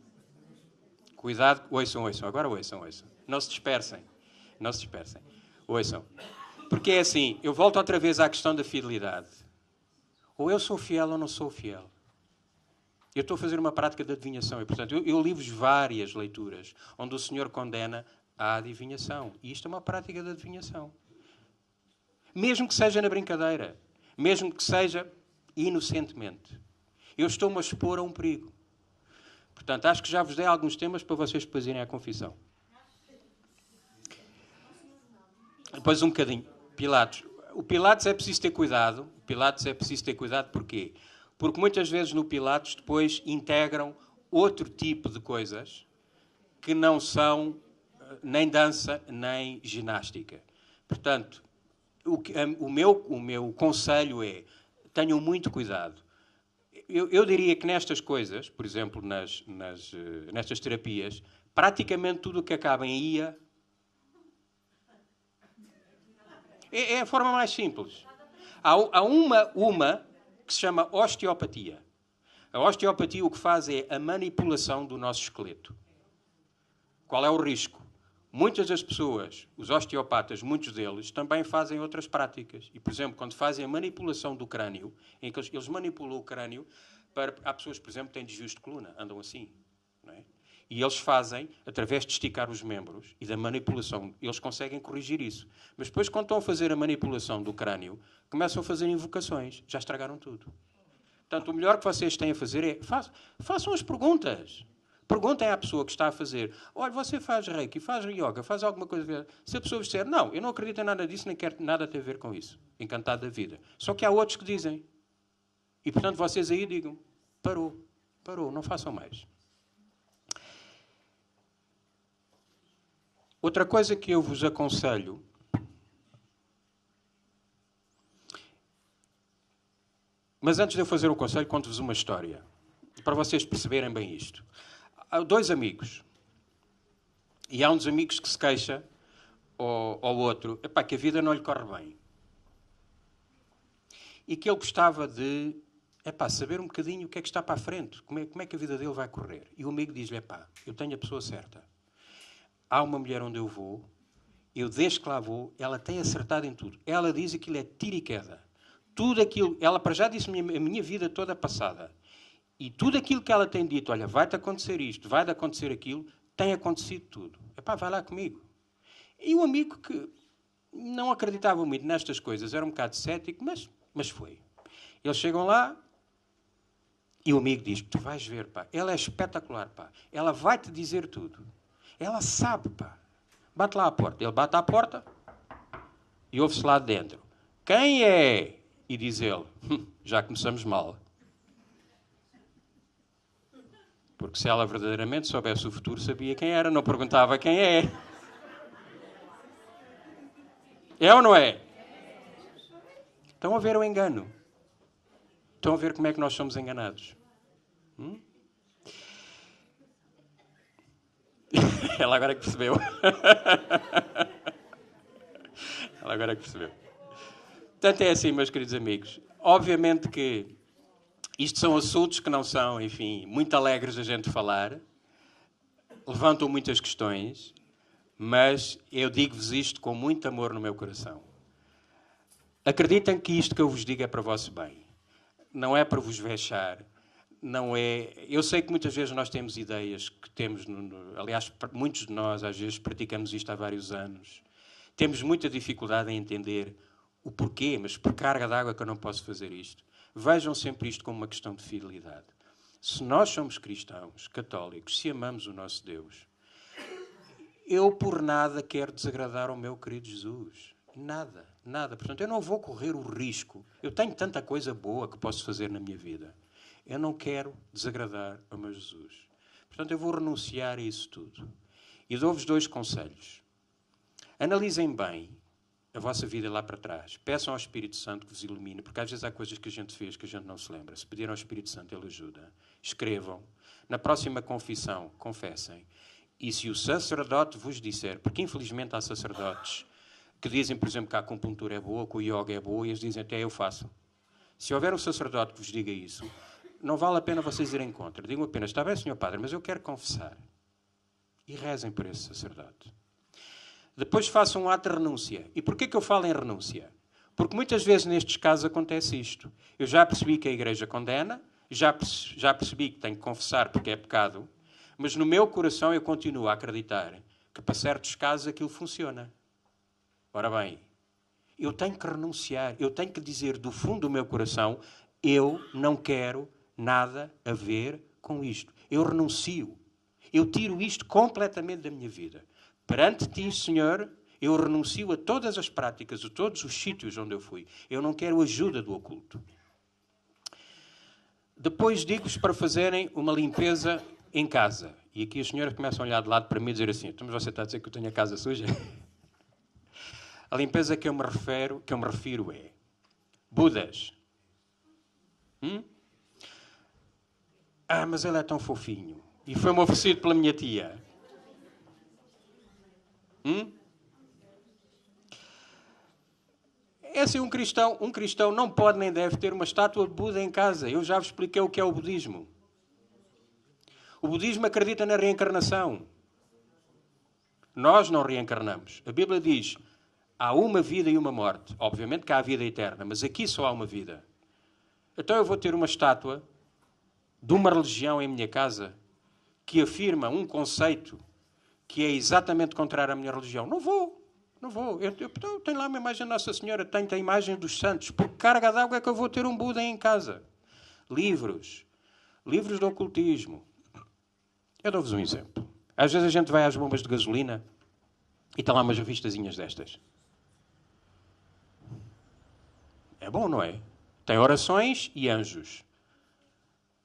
Cuidado, ouçam, agora ouçam. Não se dispersem. Ouçam. Porque é assim, eu volto outra vez à questão da fidelidade. Ou eu sou fiel ou não sou fiel. Eu estou a fazer uma prática de adivinhação. E, portanto, eu li-vos várias leituras onde o Senhor condena a adivinhação. E isto é uma prática de adivinhação. Mesmo que seja na brincadeira. Mesmo que seja inocentemente. Eu estou-me a expor a um perigo. Portanto, acho que já vos dei alguns temas para vocês depois irem à confissão. Depois um bocadinho. Pilatos. O Pilatos é preciso ter cuidado. Porquê? Porque muitas vezes no Pilatos depois integram outro tipo de coisas que não são nem dança nem ginástica. Portanto, o meu conselho é tenham muito cuidado. Eu diria que nestas coisas, por exemplo, nestas terapias, praticamente tudo o que acaba em ia é a forma mais simples. Há uma que se chama osteopatia. A osteopatia o que faz é a manipulação do nosso esqueleto. Qual é o risco? Muitas das pessoas, os osteopatas, muitos deles, também fazem outras práticas. E, por exemplo, quando fazem a manipulação do crânio, em que eles manipulam o crânio, há pessoas, por exemplo, que têm desvios de coluna, andam assim. Não é? E eles fazem, através de esticar os membros e da manipulação, eles conseguem corrigir isso. Mas depois, quando estão a fazer a manipulação do crânio, começam a fazer invocações. Já estragaram tudo. Portanto, o melhor que vocês têm a fazer é façam as perguntas. Perguntem à pessoa que está a fazer, olha, você faz reiki, faz yoga, faz alguma coisa. Se a pessoa disser, não, eu não acredito em nada disso, nem quero nada a ter a ver com isso. Encantado da vida. Só que há outros que dizem. E, portanto, vocês aí digam, parou, não façam mais. Outra coisa que eu vos aconselho mas antes de eu fazer o conselho, conto-vos uma história para vocês perceberem bem isto. Há dois amigos e há um dos amigos que se queixa ao outro que a vida não lhe corre bem e que ele gostava de saber um bocadinho o que é que está para a frente, como é que a vida dele vai correr. E o amigo diz-lhe, eu tenho a pessoa certa. Há uma mulher onde eu vou, eu desde que lá vou, ela tem acertado em tudo. Ela diz que aquilo é tiro e queda. Tudo aquilo, ela para já disse a minha vida toda passada. E tudo aquilo que ela tem dito, olha, vai-te acontecer isto, vai-te acontecer aquilo, tem acontecido tudo. Vai lá comigo. E o amigo que não acreditava muito nestas coisas, era um bocado cético, mas foi. Eles chegam lá e o amigo diz, tu vais ver, ela é espetacular, ela vai-te dizer tudo. Ela sabe, Bate lá à porta. Ele bate à porta e ouve-se lá dentro. Quem é? E diz ele, já começamos mal. Porque se ela verdadeiramente soubesse o futuro, sabia quem era, não perguntava quem é. É ou não é? Estão a ver o engano? Estão a ver como é que nós somos enganados? Ela agora é que percebeu. Ela agora é que percebeu. Portanto, é assim, meus queridos amigos. Obviamente que isto são assuntos que não são, enfim, muito alegres a gente falar. Levantam muitas questões, mas eu digo-vos isto com muito amor no meu coração. Acreditem que isto que eu vos digo é para o vosso bem. Não é para vos vexar. Não é... Eu sei que muitas vezes nós temos ideias que temos... Aliás, muitos de nós, às vezes, praticamos isto há vários anos. Temos muita dificuldade em entender o porquê, mas por carga d'água que eu não posso fazer isto. Vejam sempre isto como uma questão de fidelidade. Se nós somos cristãos, católicos, se amamos o nosso Deus, eu por nada quero desagradar ao meu querido Jesus. Nada, nada. Portanto, eu não vou correr o risco. Eu tenho tanta coisa boa que posso fazer na minha vida. Eu não quero desagradar ao meu Jesus. Portanto, eu vou renunciar a isso tudo. E dou-vos dois conselhos. Analisem bem a vossa vida lá para trás. Peçam ao Espírito Santo que vos ilumine, porque às vezes há coisas que a gente fez que a gente não se lembra. Se pedirem ao Espírito Santo, Ele ajuda. Escrevam. Na próxima confissão, confessem. E se o sacerdote vos disser, porque infelizmente há sacerdotes que dizem, por exemplo, que a acupuntura é boa, que o yoga é boa, e eles dizem até eu faço. Se houver um sacerdote que vos diga isso, não vale a pena vocês irem contra. Digam apenas, está bem, Senhor Padre, mas eu quero confessar. E rezem por esse sacerdote. Depois façam um ato de renúncia. E porquê que eu falo em renúncia? Porque muitas vezes nestes casos acontece isto. Eu já percebi que a Igreja condena, já percebi que tenho que confessar porque é pecado, mas no meu coração eu continuo a acreditar que para certos casos aquilo funciona. Ora bem, eu tenho que renunciar, eu tenho que dizer do fundo do meu coração, eu não quero nada a ver com isto. Eu renuncio. Eu tiro isto completamente da minha vida. Perante ti, Senhor, eu renuncio a todas as práticas, a todos os sítios onde eu fui. Eu não quero ajuda do oculto. Depois digo-vos para fazerem uma limpeza em casa. E aqui as senhoras começam a olhar de lado para mim e dizer assim, então, mas você está a dizer que eu tenho a casa suja? A limpeza que eu me refiro é Budas. Ah, mas ele é tão fofinho. E foi-me oferecido pela minha tia. É assim, um cristão não pode nem deve ter uma estátua de Buda em casa. Eu já vos expliquei o que é o budismo. O budismo acredita na reencarnação. Nós não reencarnamos. A Bíblia diz, há uma vida e uma morte. Obviamente que há a vida eterna, mas aqui só há uma vida. Então eu vou ter uma estátua de uma religião em minha casa que afirma um conceito que é exatamente contrário à minha religião. Não vou. Eu tenho lá uma imagem da Nossa Senhora, tenho a imagem dos santos. Por carga d'água é que eu vou ter um Buda em casa? Livros do ocultismo. Eu dou-vos um exemplo. Às vezes a gente vai às bombas de gasolina e está lá umas revistazinhas destas. É bom, não é? Tem orações e anjos.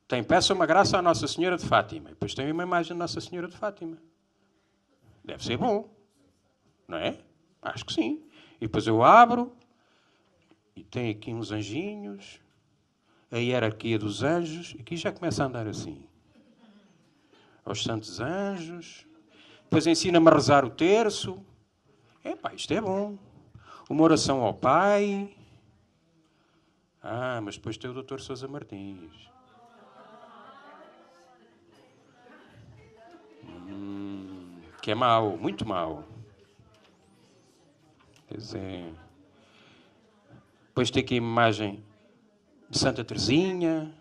Tem peça uma graça à Nossa Senhora de Fátima. E depois tem uma imagem da Nossa Senhora de Fátima. Deve ser bom. Não é? Acho que sim. E depois eu abro e tem aqui uns anjinhos. A hierarquia dos anjos. Aqui já começa a andar assim. Aos santos anjos. Depois ensina-me a rezar o terço. Epá, isto é bom. Uma oração ao Pai. Ah, mas depois tem o Dr. Sousa Martins. Que é mau, muito mau. Pois é. Depois tem aqui a imagem de Santa Teresinha.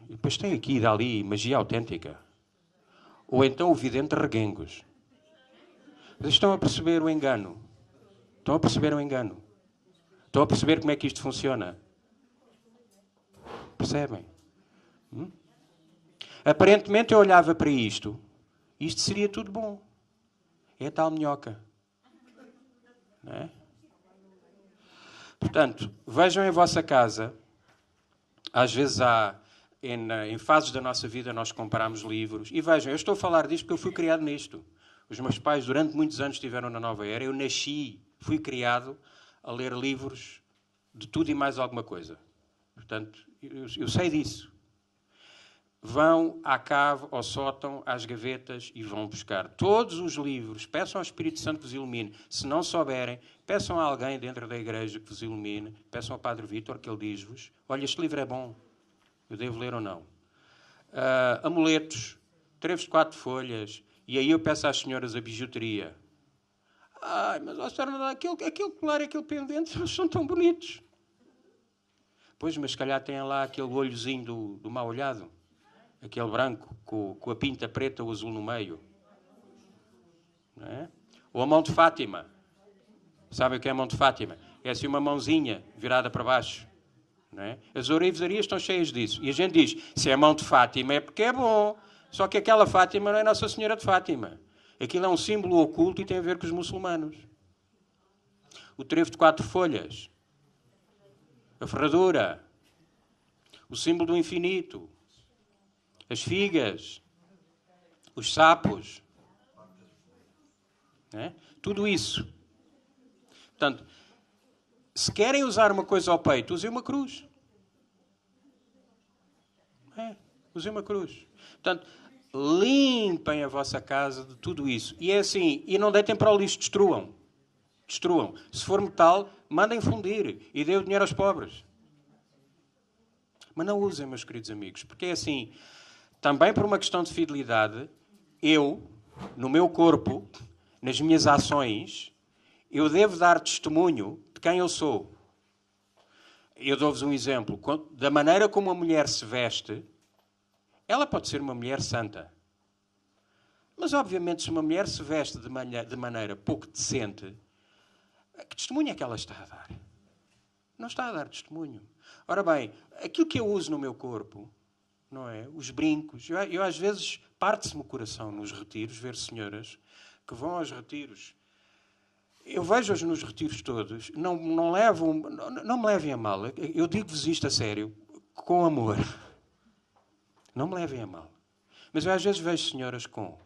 E depois tem aqui e dali magia autêntica. Ou então o vidente Reguengos. Vocês estão a perceber o engano? Estão a perceber o engano? Estão a perceber como é que isto funciona? Percebem? Aparentemente eu olhava para isto. Isto seria tudo bom. É a tal minhoca. Não é? Portanto, vejam em vossa casa. Às vezes em fases da nossa vida nós compramos livros. E vejam, eu estou a falar disto porque eu fui criado nisto. Os meus pais durante muitos anos estiveram na Nova Era. Eu nasci, fui criado a ler livros de tudo e mais alguma coisa. Portanto, eu sei disso. Vão à cave, ao sótão, às gavetas e vão buscar todos os livros. Peçam ao Espírito Santo que vos ilumine. Se não souberem, peçam a alguém dentro da igreja que vos ilumine. Peçam ao Padre Vítor que ele diz-vos, olha, este livro é bom. Eu devo ler ou não? Amuletos, trevos de 4 folhas. E aí eu peço às senhoras a bijuteria. Ai, mas a senhora, aquele colar e aquele pendente, eles são tão bonitos. Pois, mas se calhar tem lá aquele olhozinho do mal olhado. Aquele branco com a pinta preta ou azul no meio. Não é? Ou a mão de Fátima. Sabem o que é a mão de Fátima? É assim uma mãozinha virada para baixo. Não é? As ourivesarias estão cheias disso. E a gente diz, se é a mão de Fátima é porque é bom. Só que aquela Fátima não é Nossa Senhora de Fátima. Aquilo é um símbolo oculto e tem a ver com os muçulmanos. O trevo de 4 folhas. A ferradura. O símbolo do infinito. As figas. Os sapos. É? Tudo isso. Portanto, se querem usar uma coisa ao peito, usem uma cruz. Usem uma cruz. Portanto, limpem a vossa casa de tudo isso. E é assim, e não deitem para o lixo, destruam. Destruam. Se for metal, mandem fundir e dêem o dinheiro aos pobres. Mas não usem, meus queridos amigos, porque é assim, também por uma questão de fidelidade, eu, no meu corpo, nas minhas ações, eu devo dar testemunho de quem eu sou. Eu dou-vos um exemplo. Da maneira como a mulher se veste, ela pode ser uma mulher santa. Mas, obviamente, se uma mulher se veste de maneira pouco decente, que testemunho é que ela está a dar? Não está a dar testemunho. Ora bem, aquilo que eu uso no meu corpo, não é? Os brincos. Eu às vezes, parte-se-me o coração nos retiros, ver senhoras que vão aos retiros. Eu vejo-as nos retiros todos. Não me levem a mal. Eu digo-vos isto a sério, com amor. Não me levem a mal. Mas eu às vezes vejo senhoras com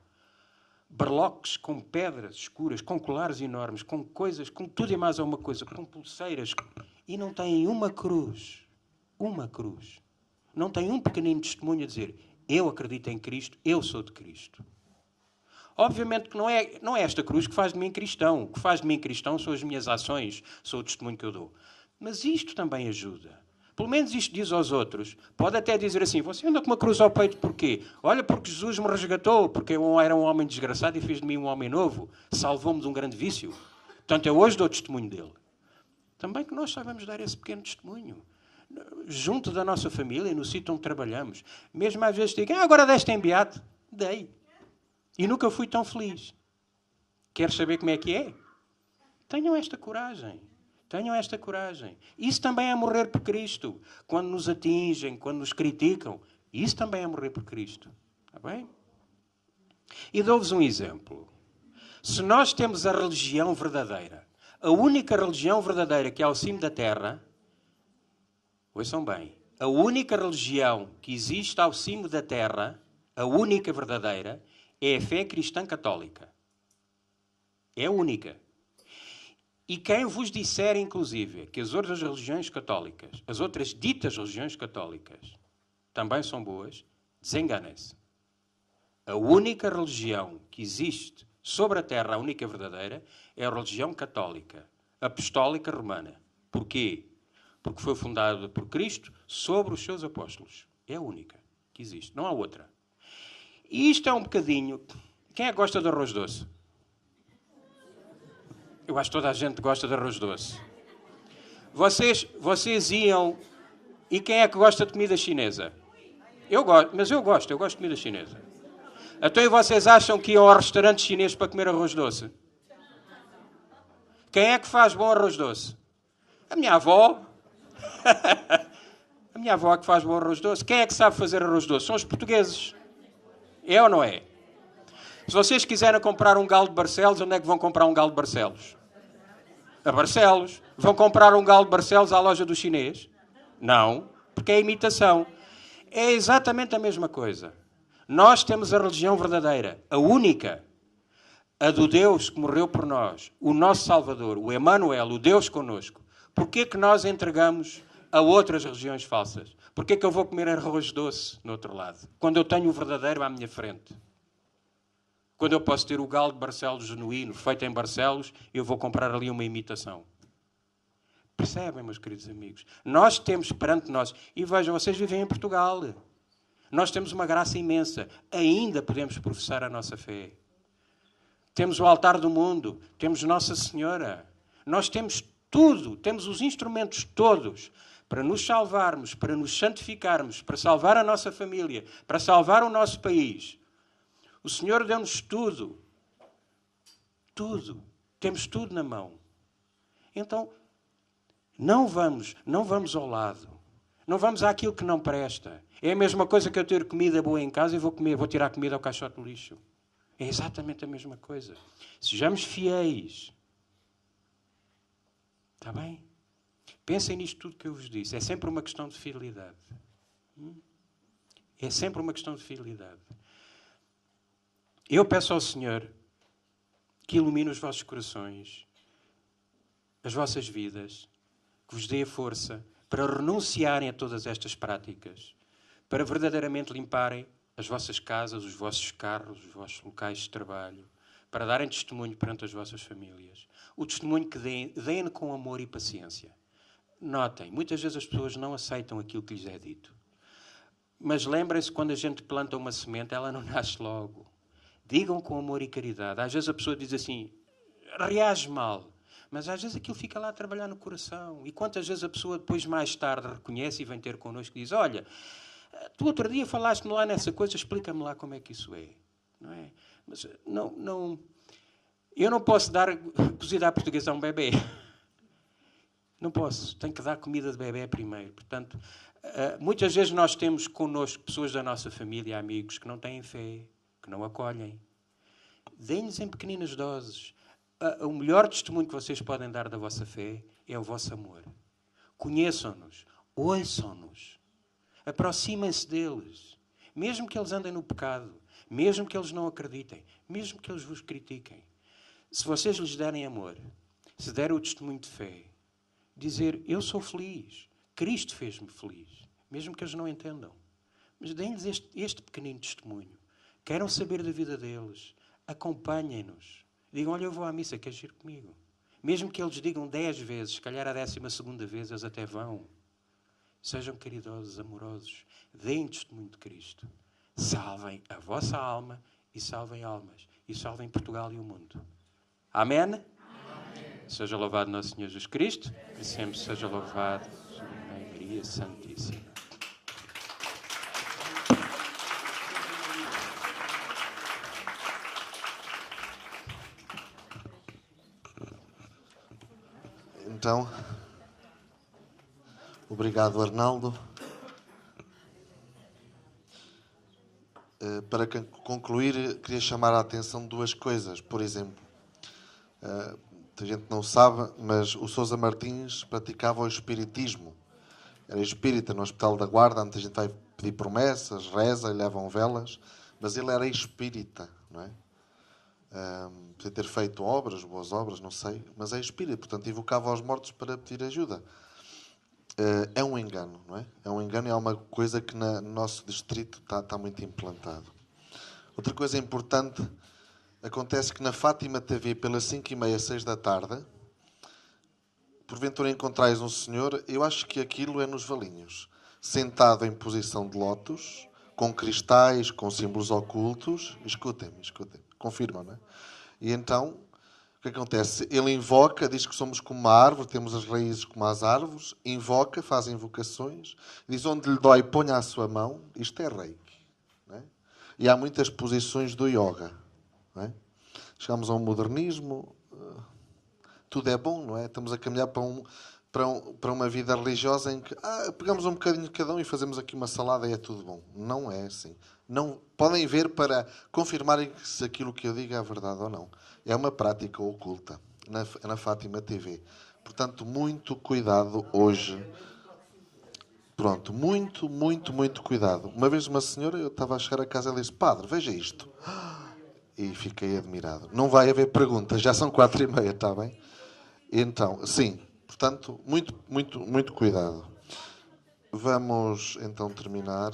berloques, com pedras escuras, com colares enormes, com coisas, com tudo e mais alguma coisa, com pulseiras, e não têm uma cruz. Uma cruz. Não têm um pequenino testemunho a dizer: eu acredito em Cristo, eu sou de Cristo. Obviamente que não é esta cruz que faz de mim cristão. O que faz de mim cristão são as minhas ações, são o testemunho que eu dou. Mas isto também ajuda. Pelo menos isto diz aos outros. Pode até dizer assim: você anda com uma cruz ao peito porquê? Olha, porque Jesus me resgatou, porque eu era um homem desgraçado e fez de mim um homem novo. Salvou-me de um grande vício. Portanto, eu hoje dou testemunho dele. Também que nós saibamos dar esse pequeno testemunho. Junto da nossa família, no sítio onde trabalhamos. Mesmo às vezes digo: agora deste em beato. Dei. E nunca fui tão feliz. Queres saber como é que é? Tenham esta coragem. Tenham esta coragem. Isso também é morrer por Cristo. Quando nos atingem, quando nos criticam, isso também é morrer por Cristo. Está bem? E dou-vos um exemplo. Se nós temos a religião verdadeira, a única religião verdadeira que há ao cimo da terra, ouçam bem, a única religião que existe ao cimo da terra, a única verdadeira, é a fé cristã católica. É a única. E quem vos disser, inclusive, que as outras religiões católicas, as outras ditas religiões católicas, também são boas, desenganem-se. A única religião que existe sobre a terra, a única verdadeira, é a religião católica, apostólica romana. Porquê? Porque foi fundada por Cristo sobre os seus apóstolos. É a única que existe. Não há outra. E isto é um bocadinho... Quem é que gosta de arroz doce? Eu acho que toda a gente gosta de arroz doce. Vocês iam... E quem é que gosta de comida chinesa? Eu gosto, mas eu gosto de comida chinesa. Então e vocês acham que iam ao restaurante chinês para comer arroz doce? Quem é que faz bom arroz doce? A minha avó. A minha avó é que faz bom arroz doce. Quem é que sabe fazer arroz doce? São os portugueses. É ou não é? Se vocês quiserem comprar um galo de Barcelos, onde é que vão comprar um galo de Barcelos? A Barcelos. Vão comprar um galo de Barcelos à loja do chinês? Não, porque é imitação. É exatamente a mesma coisa. Nós temos a religião verdadeira, a única, a do Deus que morreu por nós, o nosso Salvador, o Emmanuel, o Deus connosco. Porquê que nós entregamos a outras religiões falsas? Porquê que eu vou comer arroz doce no outro lado, quando eu tenho o verdadeiro à minha frente? Quando eu posso ter o galo de Barcelos genuíno, feito em Barcelos, eu vou comprar ali uma imitação. Percebem, meus queridos amigos? Nós temos perante nós... E vejam, vocês vivem em Portugal. Nós temos uma graça imensa. Ainda podemos professar a nossa fé. Temos o altar do mundo. Temos Nossa Senhora. Nós temos tudo. Temos os instrumentos todos para nos salvarmos, para nos santificarmos, para salvar a nossa família, para salvar o nosso país. O Senhor deu-nos tudo. Tudo. Temos tudo na mão. Então, não vamos ao lado. Não vamos àquilo que não presta. É a mesma coisa que eu ter comida boa em casa e vou tirar comida ao caixote do lixo. É exatamente a mesma coisa. Sejamos fiéis. Está bem? Pensem nisto tudo que eu vos disse. É sempre uma questão de fidelidade. É sempre uma questão de fidelidade. Eu peço ao Senhor que ilumine os vossos corações, as vossas vidas, que vos dê a força para renunciarem a todas estas práticas, para verdadeiramente limparem as vossas casas, os vossos carros, os vossos locais de trabalho, para darem testemunho perante as vossas famílias. O testemunho que deem com amor e paciência. Notem, muitas vezes as pessoas não aceitam aquilo que lhes é dito. Mas lembrem-se, quando a gente planta uma semente, ela não nasce logo. Digam com amor e caridade. Às vezes a pessoa diz assim, reage mal. Mas às vezes aquilo fica lá a trabalhar no coração. E quantas vezes a pessoa depois, mais tarde, reconhece e vem ter connosco e diz, olha, tu outro dia falaste-me lá nessa coisa, explica-me lá como é que isso é. Não é? Mas eu não posso dar cozida à portuguesa a um bebê. Não posso. Tenho que dar comida de bebê primeiro. Portanto, muitas vezes nós temos connosco pessoas da nossa família, amigos, que não têm fé, que não acolhem. Deem-lhes em pequeninas doses. O melhor testemunho que vocês podem dar da vossa fé é o vosso amor. Conheçam-nos. Ouçam-nos. Aproximem-se deles. Mesmo que eles andem no pecado. Mesmo que eles não acreditem. Mesmo que eles vos critiquem. Se vocês lhes derem amor, se derem o testemunho de fé, dizer, eu sou feliz. Cristo fez-me feliz. Mesmo que eles não entendam. Mas deem-lhes este pequenino testemunho. Queiram saber da vida deles. Acompanhem-nos. Digam, olha, eu vou à missa, queres ir comigo? Mesmo que eles digam 10 vezes, se calhar a 12ª vez, eles até vão. Sejam caridosos, amorosos. Deem testemunho de Cristo. Salvem a vossa alma e salvem almas. E salvem Portugal e o mundo. Amém? Amém. Seja louvado nosso Senhor Jesus Cristo. E sempre seja louvado Maria Santíssima. Então, obrigado, Arnaldo. Para concluir, queria chamar a atenção de duas coisas. Por exemplo, a gente não sabe, mas o Sousa Martins praticava o espiritismo. Era espírita no Hospital da Guarda, onde a gente vai pedir promessas, reza e levam velas, mas ele era espírita, não é? Podia ter feito obras, boas obras, não sei, mas é espírita, portanto invocava aos mortos para pedir ajuda. É um engano, não é? É um engano e é uma coisa que no nosso distrito está muito implantado. Outra coisa importante, acontece que na Fátima TV, pelas 5h30, 6 da tarde, porventura encontrais um senhor, eu acho que aquilo é nos Valinhos, sentado em posição de lótus, com cristais, com símbolos ocultos. Escutem-me, confirmam, não é? E então, o que acontece? Ele invoca, diz que somos como uma árvore, temos as raízes como as árvores, invoca, faz invocações, diz onde lhe dói, ponha a sua mão. Isto é reiki, não é? E há muitas posições do yoga, não é? Chegamos ao modernismo, tudo é bom, não é? Estamos a caminhar para uma vida religiosa em que pegamos um bocadinho de cada um e fazemos aqui uma salada e é tudo bom. Não é assim. Não, podem ver para confirmarem se aquilo que eu digo é verdade ou não. É uma prática oculta na Fátima TV. Portanto, muito cuidado hoje. Pronto, muito, muito, muito cuidado. Uma vez uma senhora, eu estava a chegar a casa e ela disse, padre, veja isto. E fiquei admirado. Não vai haver perguntas, já são 4h30, está bem? Então, sim, portanto, muito, muito, muito cuidado. Vamos então terminar.